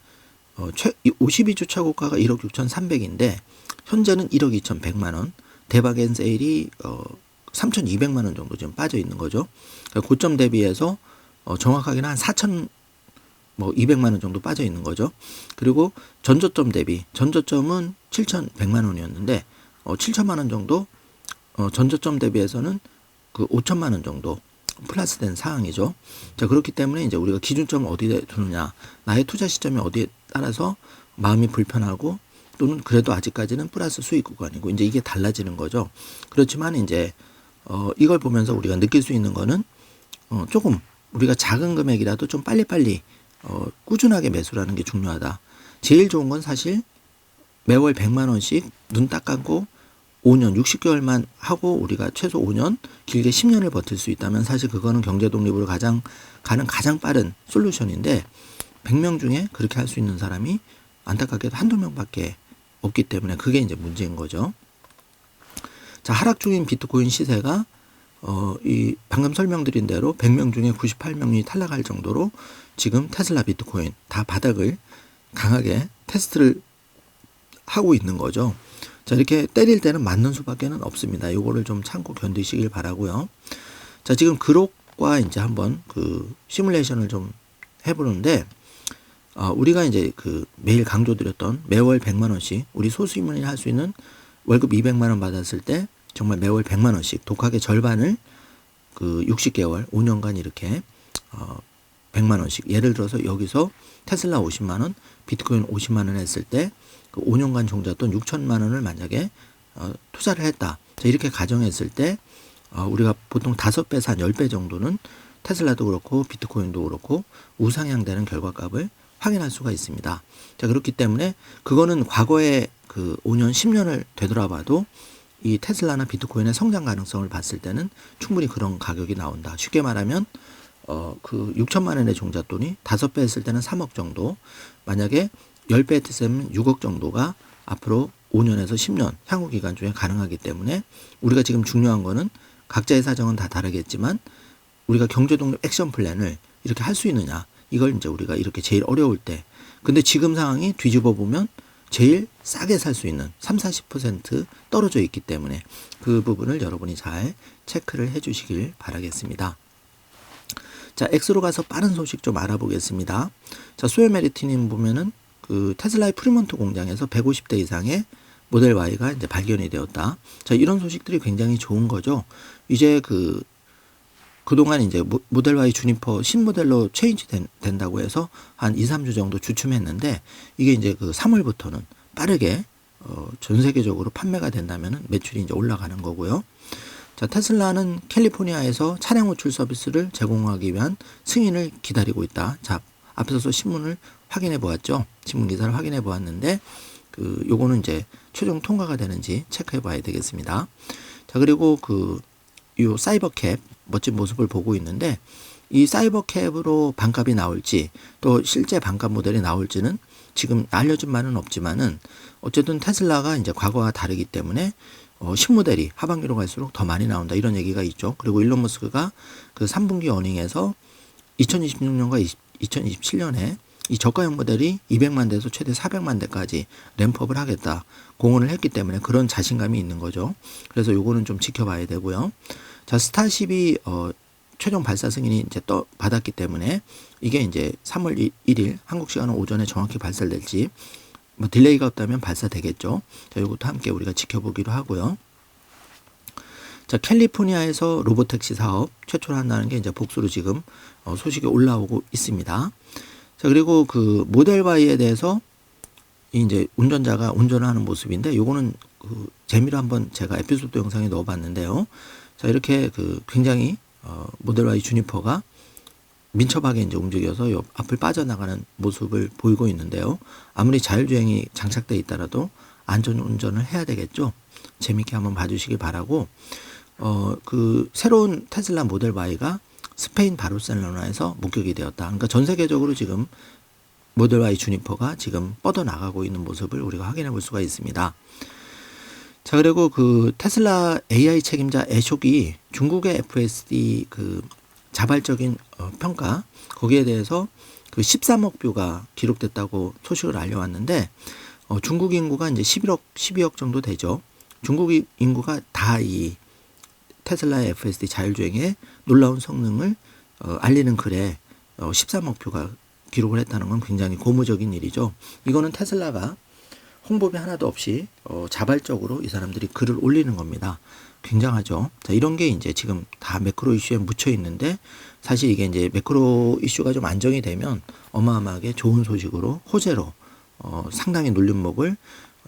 Speaker 8: 52주 최고가가 1억 6,300인데 현재는 1억 2,100만 원. 대박 앤 세일이 3,200만 원 정도 지금 빠져 있는 거죠. 그러니까 고점 대비해서 정확하게는 한 4,200만 원 정도 빠져 있는 거죠. 그리고 전저점 대비 전저점은 7,100만 원이었는데 7천만 원 정도 전저점 대비해서는 그 5천만 원 정도 플러스된 사항이죠. 자, 그렇기 때문에 이제 우리가 기준점을 어디에 두느냐, 나의 투자 시점이 어디에 따라서 마음이 불편하고 또는 그래도 아직까지는 플러스 수익 구간이고 이제 이게 달라지는 거죠. 그렇지만 이제 이걸 보면서 우리가 느낄 수 있는 거는 조금 우리가 작은 금액이라도 좀 빨리빨리 꾸준하게 매수를 게 중요하다. 제일 좋은 건 사실 매월 100만 원씩 눈 딱 감고 5년, 60개월만 하고 우리가 최소 5년, 길게 10년을 버틸 수 있다면 사실 그거는 경제 독립으로 가는 가장 빠른 솔루션인데 100명 중에 그렇게 할 수 있는 사람이 안타깝게도 한두 명밖에 없기 때문에 그게 이제 문제인 거죠. 자, 하락 중인 비트코인 시세가 이 방금 설명드린 대로 100명 중에 98명이 탈락할 정도로 지금 테슬라 비트코인 다 바닥을 강하게 테스트를 하고 있는 거죠. 자, 이렇게 때릴 때는 맞는 수밖에는 없습니다. 요거를 좀 참고 견디시길 바라고요. 자, 지금 그룹과 이제 한번 그 시뮬레이션을 좀 해보는데 우리가 이제 그 매일 강조드렸던 매월 100만 원씩 우리 소수인원이 할 수 있는 월급 200만 원 받았을 때 정말 매월 100만 원씩 독하게 절반을 그 60개월 5년간 이렇게 100만 원씩 예를 들어서 여기서 테슬라 50만 원, 비트코인 50만 원 했을 때 그 5년간 종잣돈 6천만 원을 만약에 투자를 했다. 자, 이렇게 가정했을 때 우리가 보통 5배에서 한 10배 정도는 테슬라도 그렇고 비트코인도 그렇고 우상향되는 결과값을 확인할 수가 있습니다. 자, 그렇기 때문에 그거는 과거에 그 5년, 10년을 되돌아봐도 이 테슬라나 비트코인의 성장 가능성을 봤을 때는 충분히 그런 가격이 나온다. 쉽게 말하면 그 6천만 원의 종잣돈이 5배 했을 때는 3억 정도, 만약에 10배 했으면 6억 정도가 앞으로 5년에서 10년 향후 기간 중에 가능하기 때문에 우리가 지금 중요한 거는 각자의 사정은 다 다르겠지만 우리가 경제독립 액션 플랜을 이렇게 할 수 있느냐, 이걸 이제 우리가 이렇게 제일 어려울 때, 근데 지금 상황이 뒤집어 보면 제일 싸게 살 수 있는 30-40% 떨어져 있기 때문에 그 부분을 여러분이 잘 체크를 해 주시길 바라겠습니다. 자, X로 가서 빠른 소식 좀 알아보겠습니다. 자, 소요메리티님 보면은 그 테슬라의 프리몬트 공장에서 150대 이상의 모델 Y가 이제 발견이 되었다. 자, 이런 소식들이 굉장히 좋은 거죠. 이제 그동안 이제 모델 Y 주니퍼 신모델로 체인지 된다고 해서 한 2-3주 정도 주춤했는데 이게 이제 그 3월부터는 빠르게 전 세계적으로 판매가 된다면은 매출이 이제 올라가는 거고요. 자, 테슬라는 캘리포니아에서 차량 호출 서비스를 제공하기 위한 승인을 기다리고 있다. 자, 앞서서 신문을 확인해 보았죠. 신문 기사를 확인해 보았는데 요거는 이제 최종 통과가 되는지 체크해 봐야 되겠습니다. 자, 그리고 요 사이버캡 멋진 모습을 보고 있는데 이 사이버캡으로 반값이 나올지 또 실제 반값 모델이 나올지는 지금 알려진 바는 없지만은 어쨌든 테슬라가 이제 과거와 다르기 때문에 신모델이 하반기로 갈수록 더 많이 나온다, 이런 얘기가 있죠. 그리고 일론 머스크가 그 3분기 어닝에서 2026년과 2027년에 이 저가형 모델이 200만 대에서 최대 400만 대까지 램프업을 하겠다 공언을 했기 때문에 그런 자신감이 있는 거죠. 그래서 요거는 좀 지켜봐야 되고요. 자, 스타쉽이 최종 발사 승인이 이제 받았기 때문에 이게 이제 3월 1일 한국 시간은 오전에 정확히 발사될지 뭐 딜레이가 없다면 발사되겠죠. 자, 이것도 함께 우리가 지켜보기로 하고요. 자, 캘리포니아에서 로보택시 사업 최초로 한다는 게 이제 복수로 지금 소식이 올라오고 있습니다. 자, 그리고 그 모델 Y에 대해서 이제 운전자가 운전을 하는 모습인데 요거는 그 재미로 한번 제가 에피소드 영상에 넣어봤는데요. 자, 이렇게 굉장히 모델 Y 주니퍼가 민첩하게 이제 움직여서 요 앞을 빠져나가는 모습을 보이고 있는데요. 아무리 자율주행이 장착돼 있더라도 안전 운전을 해야 되겠죠. 재밌게 한번 봐주시기 바라고. 그 새로운 테슬라 모델 Y가 스페인 바르셀로나에서 목격이 되었다. 그러니까 전 세계적으로 지금 모델 Y 주니퍼가 지금 뻗어나가고 있는 모습을 우리가 확인해 볼 수가 있습니다. 자, 그리고 그 테슬라 AI 책임자 애숍이 중국의 FSD 자발적인 평가 거기에 대해서 13억 뷰가 기록됐다고 소식을 알려왔는데 중국 인구가 이제 12억 정도 되죠. 중국 인구가 다 이 테슬라의 FSD 자율주행의 놀라운 성능을 알리는 글에 13억 뷰가 기록을 했다는 건 굉장히 고무적인 일이죠. 이거는 테슬라가 홍보비 하나도 없이 자발적으로 이 사람들이 글을 올리는 겁니다. 굉장하죠. 자, 이런 게 이제 지금 다 매크로 이슈에 묻혀 있는데 사실 이게 이제 매크로 이슈가 좀 안정이 되면 어마어마하게 좋은 소식으로 호재로 상당히 눌림목을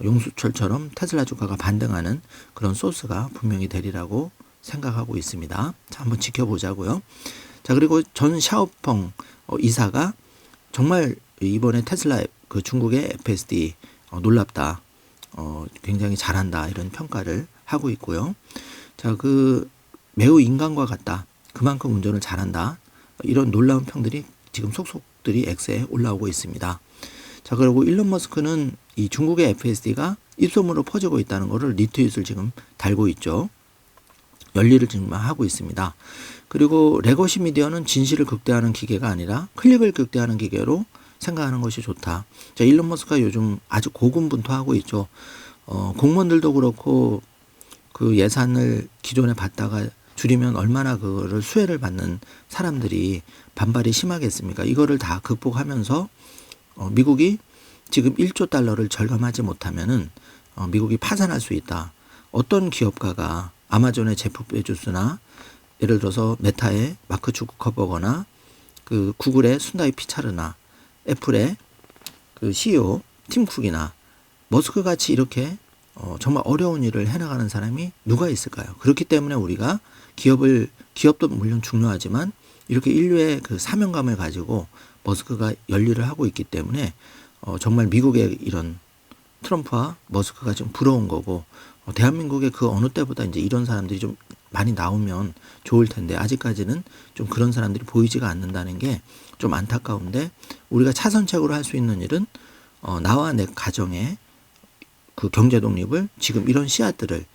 Speaker 8: 용수철처럼 테슬라 주가가 반등하는 그런 소스가 분명히 되리라고 생각하고 있습니다. 자, 한번 지켜보자고요. 자, 그리고 전 샤오펑 이사가 정말 이번에 테슬라 그 중국의 FSD 놀랍다. 굉장히 잘한다. 이런 평가를 하고 있고요. 자, 그 매우 인간과 같다. 그만큼 운전을 잘한다. 이런 놀라운 평들이 지금 속속들이 X에 올라오고 있습니다. 자, 그리고 일론 머스크는 이 중국의 FSD가 입소문으로 퍼지고 있다는 것을 리트윗을 지금 달고 있죠. 열일을 지금 하고 있습니다. 그리고 레거시 미디어는 진실을 극대화하는 기계가 아니라 클릭을 극대화하는 기계로 생각하는 것이 좋다. 자, 일론 머스크가 요즘 아주 고군분투하고 있죠. 공무원들도 그렇고 그 예산을 기존에 받다가 줄이면 얼마나 그거를 수혜를 받는 사람들이 반발이 심하겠습니까? 이거를 다 극복하면서 미국이 지금 1조 달러를 절감하지 못하면은 미국이 파산할 수 있다. 어떤 기업가가 아마존의 제프 베조스나 예를 들어서 메타의 마크 주커버거나 그 구글의 순다이 피차르나 애플의 그 CEO 팀 쿡이나 머스크 같이 이렇게 정말 어려운 일을 해나가는 사람이 누가 있을까요? 그렇기 때문에 우리가 기업도 물론 중요하지만 이렇게 인류의 그 사명감을 가지고 머스크가 열일을 하고 있기 때문에 정말 미국의 이런 트럼프와 머스크가 좀 부러운 거고 대한민국의 그 어느 때보다 이제 이런 사람들이 좀 많이 나오면 좋을 텐데 아직까지는 좀 그런 사람들이 보이지가 않는다는 게 좀 안타까운데 우리가 차선책으로 할 수 있는 일은 나와 내 가정의 그 경제 독립을 지금 이런 씨앗들을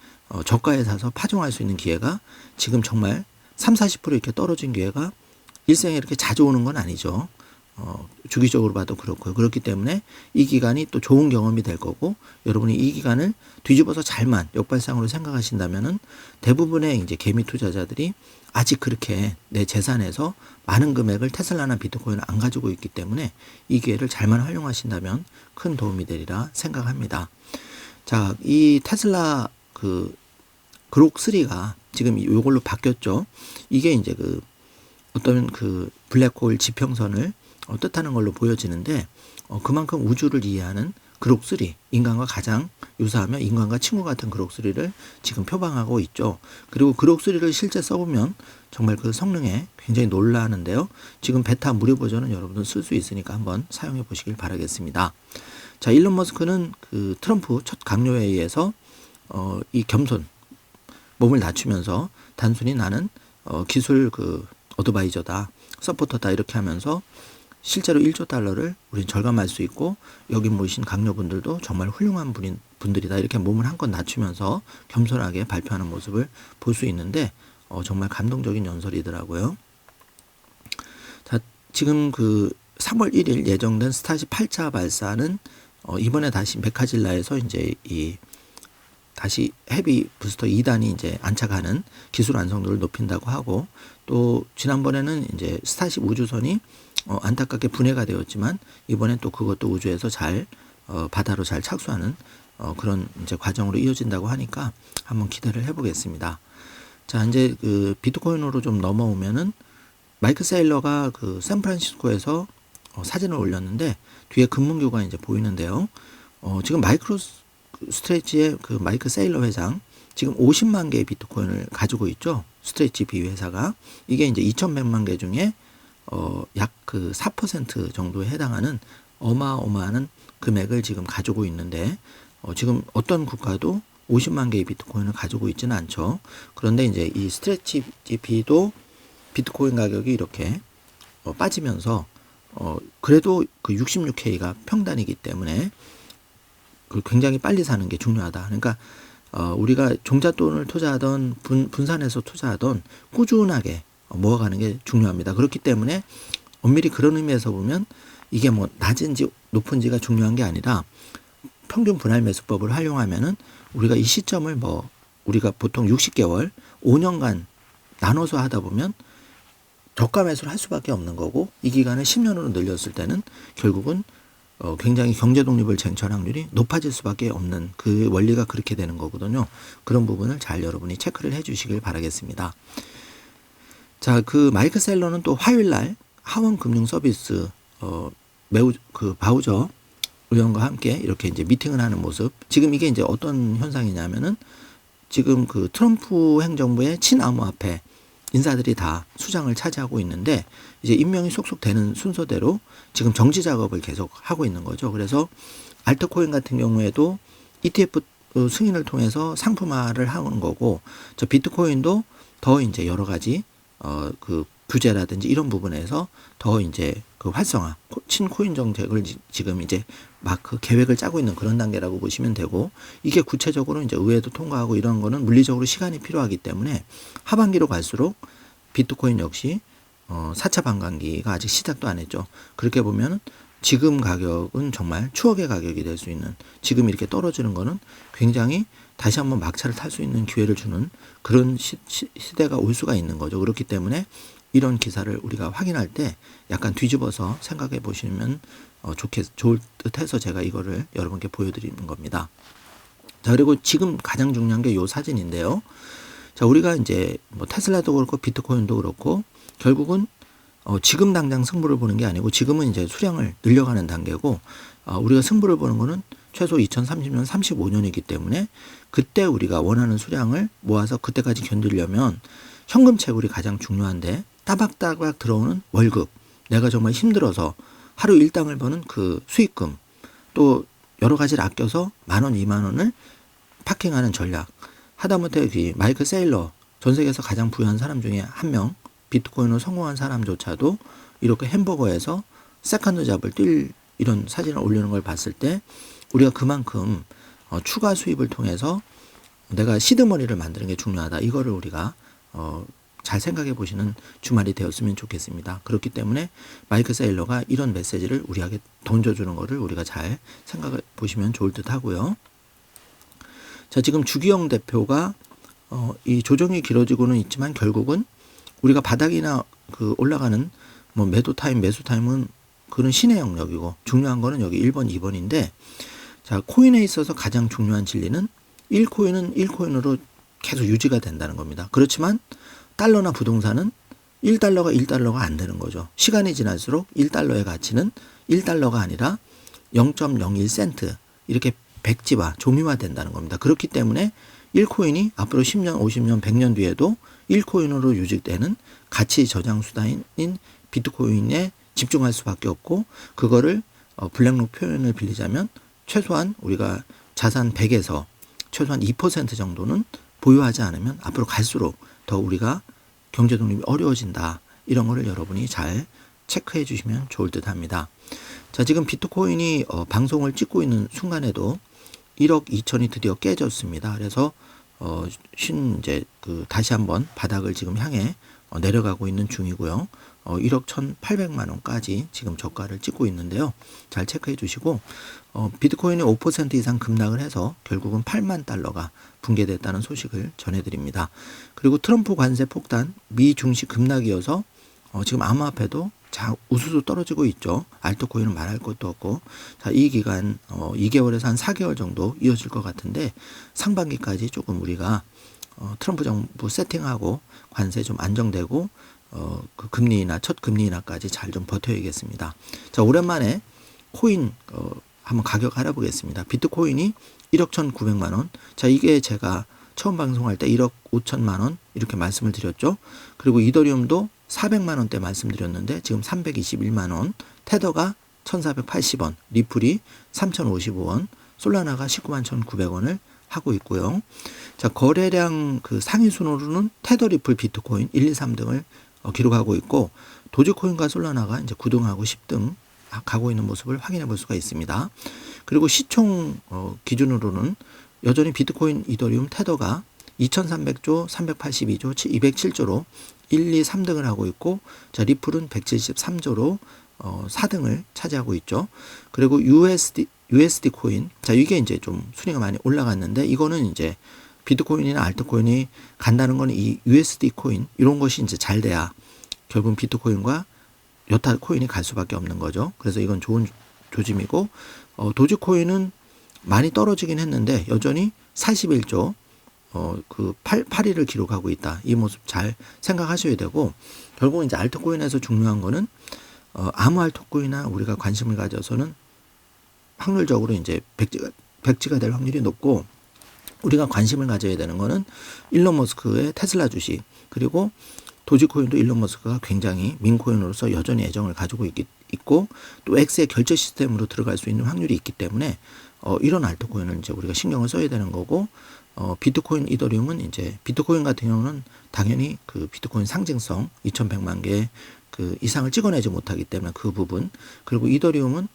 Speaker 8: 저가에 사서 파종할 수 있는 기회가 지금 정말 30-40% 이렇게 떨어진 기회가 일생에 이렇게 자주 오는 건 아니죠. 주기적으로 봐도 그렇고요. 그렇기 때문에 이 기간이 또 좋은 경험이 될 거고 여러분이 이 기간을 뒤집어서 잘만 역발상으로 생각하신다면은 대부분의 이제 개미 투자자들이 아직 그렇게 내 재산에서 많은 금액을 테슬라나 비트코인을 안 가지고 있기 때문에 이 기회를 잘만 활용하신다면 큰 도움이 되리라 생각합니다. 자, 이 테슬라 그 그록 3가 지금 이걸로 바뀌었죠. 이게 이제 그 어떤 그 블랙홀 지평선을 뜻하는 걸로 보여지는데 그만큼 우주를 이해하는 그록 3, 인간과 가장 유사하며 인간과 친구 같은 그록 3를 지금 표방하고 있죠. 그리고 그록 3를 실제 써보면 정말 그 성능에 굉장히 놀라는데요. 지금 베타 무료 버전은 여러분들 쓸 수 있으니까 한번 사용해 보시길 바라겠습니다. 자, 일론 머스크는 그 트럼프 첫 강요회의에서 이 겸손 몸을 낮추면서 단순히 나는 기술 그 어드바이저다, 서포터다 이렇게 하면서 실제로 1조 달러를 우린 절감할 수 있고 여기 모이신 강요분들도 정말 훌륭한 분들이다 이렇게 몸을 한껏 낮추면서 겸손하게 발표하는 모습을 볼 수 있는데 정말 감동적인 연설이더라고요. 자, 지금 그 3월 1일 예정된 스타시 8차 발사는 이번에 다시 메카질라에서 이제 이 다시 헤비 부스터 2단이 이제 안착하는 기술 완성도를 높인다고 하고 또 지난번에는 이제 스타쉽 우주선이 안타깝게 분해가 되었지만 이번엔 또 그것도 우주에서 잘 바다로 잘 착수하는 그런 이제 과정으로 이어진다고 하니까 한번 기대를 해보겠습니다. 자, 이제 그 비트코인으로 좀 넘어오면은 마이크 세일러가 그 샌프란시스코에서 사진을 올렸는데 뒤에 금문교가 이제 보이는데요. 지금 마이크로 스트레치의 그 마이크 세일러 회장 지금 50만 개의 비트코인을 가지고 있죠. 스트레치 비 회사가 이게 이제 2,100만 개 중에 약 그 4% 정도에 해당하는 어마어마한 금액을 지금 가지고 있는데 지금 어떤 국가도 50만 개의 비트코인을 가지고 있지는 않죠. 그런데 이제 이 스트레치 비도 비트코인 가격이 이렇게 빠지면서 그래도 그 66K가 평단이기 때문에 굉장히 빨리 사는 게 중요하다. 그러니까 우리가 종잣돈을 투자하던 분산해서 투자하던 꾸준하게 모아가는 게 중요합니다. 그렇기 때문에 엄밀히 그런 의미에서 보면 이게 뭐 낮은지 높은지가 중요한 게 아니라 평균 분할 매수법을 활용하면은 우리가 이 시점을 뭐 우리가 보통 60개월, 5년간 나눠서 하다 보면 저가 매수를 할 수밖에 없는 거고 이 기간을 10년으로 늘렸을 때는 결국은 굉장히 경제 독립을 쟁취할 확률이 높아질 수밖에 없는 그 원리가 그렇게 되는 거거든요. 그런 부분을 잘 여러분이 체크를 해주시길 바라겠습니다. 자, 그 마이크 셀러는 또 화요일 날 하원 금융 서비스 매우 그 바우저 의원과 함께 이렇게 이제 미팅을 하는 모습. 지금 이게 이제 어떤 현상이냐면은 지금 그 트럼프 행정부의 친암호화폐 인사들이 다 수장을 차지하고 있는데 이제 임명이 속속 되는 순서대로 지금 정지 작업을 계속 하고 있는 거죠. 그래서 알트코인 같은 경우에도 ETF 승인을 통해서 상품화를 하는 거고, 저 비트코인도 더 이제 여러 가지 그 규제라든지 이런 부분에서 더 이제 그 활성화, 친코인 정책을 지금 이제 막 그 계획을 짜고 있는 그런 단계라고 보시면 되고, 이게 구체적으로 이제 의회도 통과하고 이런 거는 물리적으로 시간이 필요하기 때문에 하반기로 갈수록 비트코인 역시 4차 반감기가 아직 시작도 안 했죠. 그렇게 보면 지금 가격은 정말 추억의 가격이 될 수 있는, 지금 이렇게 떨어지는 거는 굉장히 다시 한번 막차를 탈 수 있는 기회를 주는 그런 시대가 올 수가 있는 거죠. 그렇기 때문에 이런 기사를 우리가 확인할 때 약간 뒤집어서 생각해 보시면 좋을 듯 해서 제가 이거를 여러분께 보여드리는 겁니다. 자, 그리고 지금 가장 중요한 게 이 사진인데요. 자, 우리가 이제 뭐 테슬라도 그렇고 비트코인도 그렇고 결국은 지금 당장 승부를 보는 게 아니고 지금은 이제 수량을 늘려가는 단계고, 우리가 승부를 보는 거는 최소 2030년, 35년이기 때문에 그때 우리가 원하는 수량을 모아서 그때까지 견디려면 현금 채굴이 가장 중요한데, 따박따박 들어오는 월급, 내가 정말 힘들어서 하루 일당을 버는 그 수익금, 또 여러 가지를 아껴서 10,000원, 20,000원을 파킹하는 전략, 하다못해 이 마이크 세일러, 전 세계에서 가장 부유한 사람 중에 한 명, 비트코인으로 성공한 사람조차도 이렇게 햄버거에서 세컨드 잡을 뛸 이런 사진을 올리는 걸 봤을 때 우리가 그만큼 추가 수입을 통해서 내가 시드머니를 만드는 게 중요하다. 이거를 우리가 잘 생각해 보시는 주말이 되었으면 좋겠습니다. 그렇기 때문에 마이크 세일러가 이런 메시지를 우리에게 던져주는 거를 우리가 잘 생각해 보시면 좋을 듯 하고요. 자, 지금 주기영 대표가 이 조정이 길어지고는 있지만 결국은 우리가 바닥이나 그 올라가는 뭐 매도 타임, 매수 타임은 그런 신의 영역이고, 중요한 거는 여기 1번, 2번인데, 자, 코인에 있어서 가장 중요한 진리는 1코인은 1코인으로 계속 유지가 된다는 겁니다. 그렇지만 달러나 부동산은 1달러가 1달러가 안 되는 거죠. 시간이 지날수록 1달러의 가치는 1달러가 아니라 0.01센트 이렇게 백지화, 종이화 된다는 겁니다. 그렇기 때문에 1코인이 앞으로 10년, 50년, 100년 뒤에도 1코인으로 유지되는 가치 저장 수단인 비트코인에 집중할 수밖에 없고, 그거를 블랙록 표현을 빌리자면 최소한 우리가 자산 100에서 최소한 2% 정도는 보유하지 않으면 앞으로 갈수록 더 우리가 경제 독립이 어려워진다. 이런 거를 여러분이 잘 체크해 주시면 좋을 듯 합니다. 자, 지금 비트코인이 방송을 찍고 있는 순간에도 1억 2천이 드디어 깨졌습니다. 그래서 이제 그 다시 한번 바닥을 지금 향해 내려가고 있는 중이고요. 1억 1,800만 원까지 지금 저가를 찍고 있는데요. 잘 체크해 주시고, 비트코인이 5% 이상 급락을 해서 결국은 8만 달러가 붕괴됐다는 소식을 전해드립니다. 그리고 트럼프 관세 폭탄, 미 증시 급락이어서 지금 암호화폐도 우수수 떨어지고 있죠. 알트코인은 말할 것도 없고, 자, 이 기간 2개월에서 한 4개월 정도 이어질 것 같은데 상반기까지 조금 우리가 트럼프 정부 세팅하고 관세 좀 안정되고 그 금리 인하, 첫 금리 인하까지 잘 좀 버텨야겠습니다. 자, 오랜만에 코인 한번 가격 알아보겠습니다. 비트코인이 1억 1,900만 원. 자, 이게 제가 처음 방송할 때 1억 5천만 원 이렇게 말씀을 드렸죠. 그리고 이더리움도 400만 원대 말씀드렸는데 지금 321만 원, 테더가 1,480원, 리플이 3,055원, 솔라나가 19만 1,900원을 하고 있고요. 자, 거래량 그 상위 순으로는 테더, 리플, 비트코인 1, 2, 3등을 기록하고 있고, 도지코인과 솔라나가 이제 9등하고 10등 가고 있는 모습을 확인해 볼 수가 있습니다. 그리고 시총 기준으로는 여전히 비트코인, 이더리움, 테더가 2,300조, 382조, 207조로 1, 2, 3등을 하고 있고, 자, 리플은 173조로 4등을 차지하고 있죠. 그리고 USD 코인, 자, 이게 이제 좀 순위가 많이 올라갔는데, 이거는 이제 비트코인이나 알트코인이 간다는 건 이 USD 코인, 이런 것이 이제 잘 돼야 결국 비트코인과 여타 코인이 갈 수밖에 없는 거죠. 그래서 이건 좋은 조짐이고 도지코인은 많이 떨어지긴 했는데 여전히 41조 8위를 기록하고 있다. 이 모습 잘 생각하셔야 되고 결국 이제 알트코인에서 중요한 거는 아무 알트코인이나 우리가 관심을 가져서는 확률적으로 이제 백지가 될 확률이 높고 우리가 관심을 가져야 되는 거는 일론 머스크의 테슬라 주식 그리고 도지코인도 일론 머스크가 굉장히 민코인으로서 여전히 애정을 가지고 있고 또 X의 결제 시스템으로 들어갈 수 있는 확률이 있기 때문에 이런 알트코인은 이제 우리가 신경을 써야 되는 거고 비트코인, 이더리움은 이제 비트코인 같은 경우는 당연히 그 비트코인 상징성 2,100만 개 그 이상을 찍어내지 못하기 때문에 그 부분 그리고 이더리움은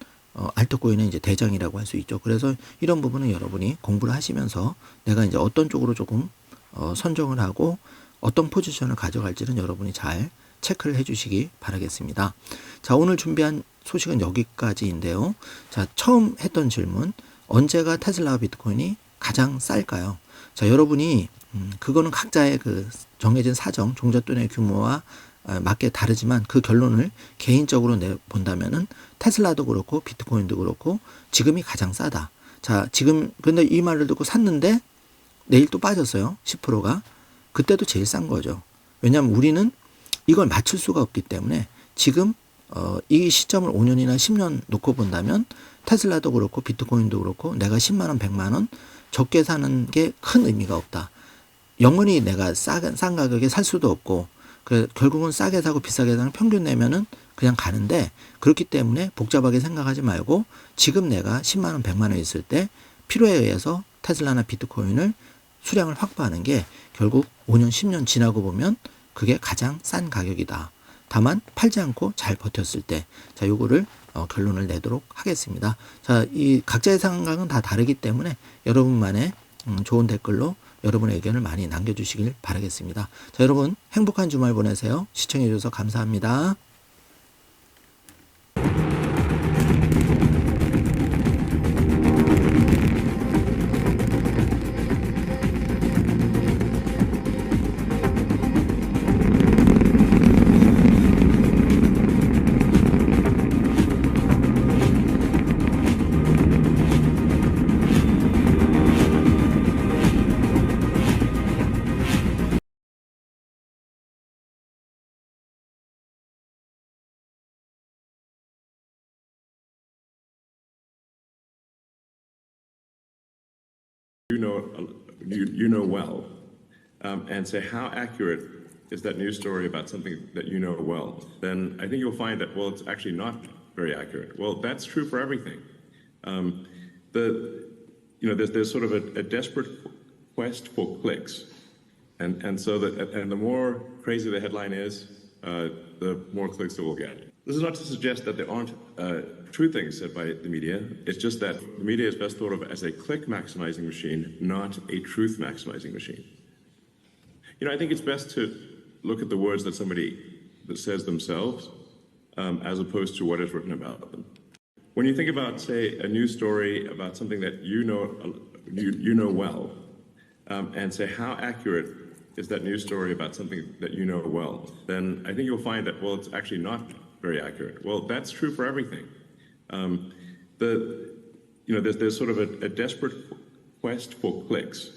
Speaker 8: 알트코인의 이제 대장이라고 할 수 있죠. 그래서 이런 부분은 여러분이 공부를 하시면서 내가 이제 어떤 쪽으로 조금 선정을 하고 어떤 포지션을 가져갈지는 여러분이 잘 체크를 해주시기 바라겠습니다. 자, 오늘 준비한 소식은 여기까지인데요. 자, 처음 했던 질문, 언제가 테슬라와 비트코인이 가장 쌀까요? 자, 여러분이 그거는 각자의 그 정해진 사정, 종잣돈의 규모와 맞게 다르지만 그 결론을 개인적으로 내본다면은 테슬라도 그렇고 비트코인도 그렇고 지금이 가장 싸다. 자, 지금 근데 이 말을 듣고 샀는데 내일 또 빠졌어요. 10%가. 그때도 제일 싼 거죠. 왜냐하면 우리는 이걸 맞출 수가 없기 때문에 지금 이 시점을 5년이나 10년 놓고 본다면 테슬라도 그렇고 비트코인도 그렇고 내가 10만 원, 100만 원 적게 사는 게 큰 의미가 없다. 영원히 내가 싼 가격에 살 수도 없고 결국은 싸게 사고 비싸게 사는 평균 내면은 그냥 가는데 그렇기 때문에 복잡하게 생각하지 말고 지금 내가 10만 원, 100만 원 있을 때 필요에 의해서 테슬라나 비트코인을 수량을 확보하는 게 결국 5년, 10년 지나고 보면 그게 가장 싼 가격이다. 다만 팔지 않고 잘 버텼을 때, 자, 요거를 결론을 내도록 하겠습니다. 자, 이 각자의 생각은 다 다르기 때문에 여러분만의 좋은 댓글로 여러분의 의견을 많이 남겨주시길 바라겠습니다. 자, 여러분 행복한 주말 보내세요. 시청해주셔서 감사합니다.
Speaker 9: you know well, and say how accurate is that news story about something that you know well, then I think you'll find that, well, it's actually not very accurate. Well, that's true for everything. There's sort of a desperate quest for clicks, and the more crazy the headline is, the more clicks it will get. This is not to suggest that there aren't true things said by the media. It's just that the media is best thought of as a click maximizing machine, not a truth maximizing machine. I think it's best to look at the words that somebody that says themselves, as opposed to what is written about them. When you think about, say, a news story about something that you know well, and say how accurate is that news story about something that you know well, then I think you'll find that, well, it's actually not very accurate. Well, that's true for everything. There's sort of a desperate quest for clicks,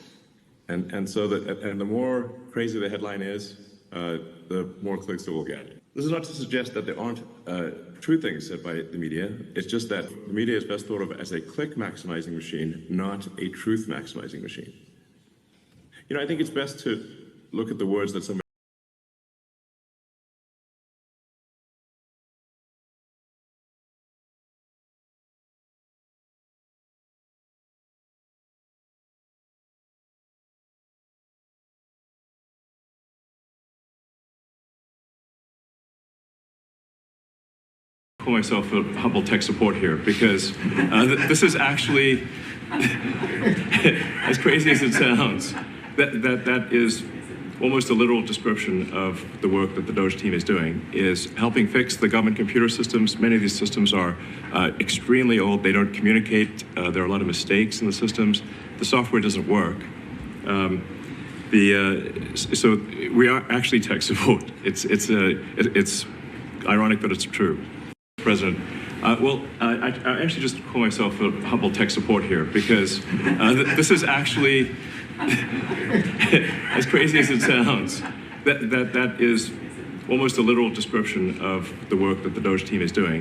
Speaker 9: and the more crazy the headline is, the more clicks it will get. This is not to suggest that there aren't true things said by the media. It's just that the media is best thought of as a click maximizing machine, not a truth maximizing machine. I think it's best to look at the words that somebody
Speaker 10: call myself a humble tech support here because this is actually, as crazy as it sounds, that is almost a literal description of the work that the Doge team is doing, is helping fix the government computer systems. Many of these systems are extremely old. They don't communicate. There are a lot of mistakes in the systems. The software doesn't work. So we are actually tech support. It's ironic, but it's true. President, I actually just call myself a humble tech support here because this is actually, as crazy as it sounds, that is almost a literal description of the work that the Doge team is doing.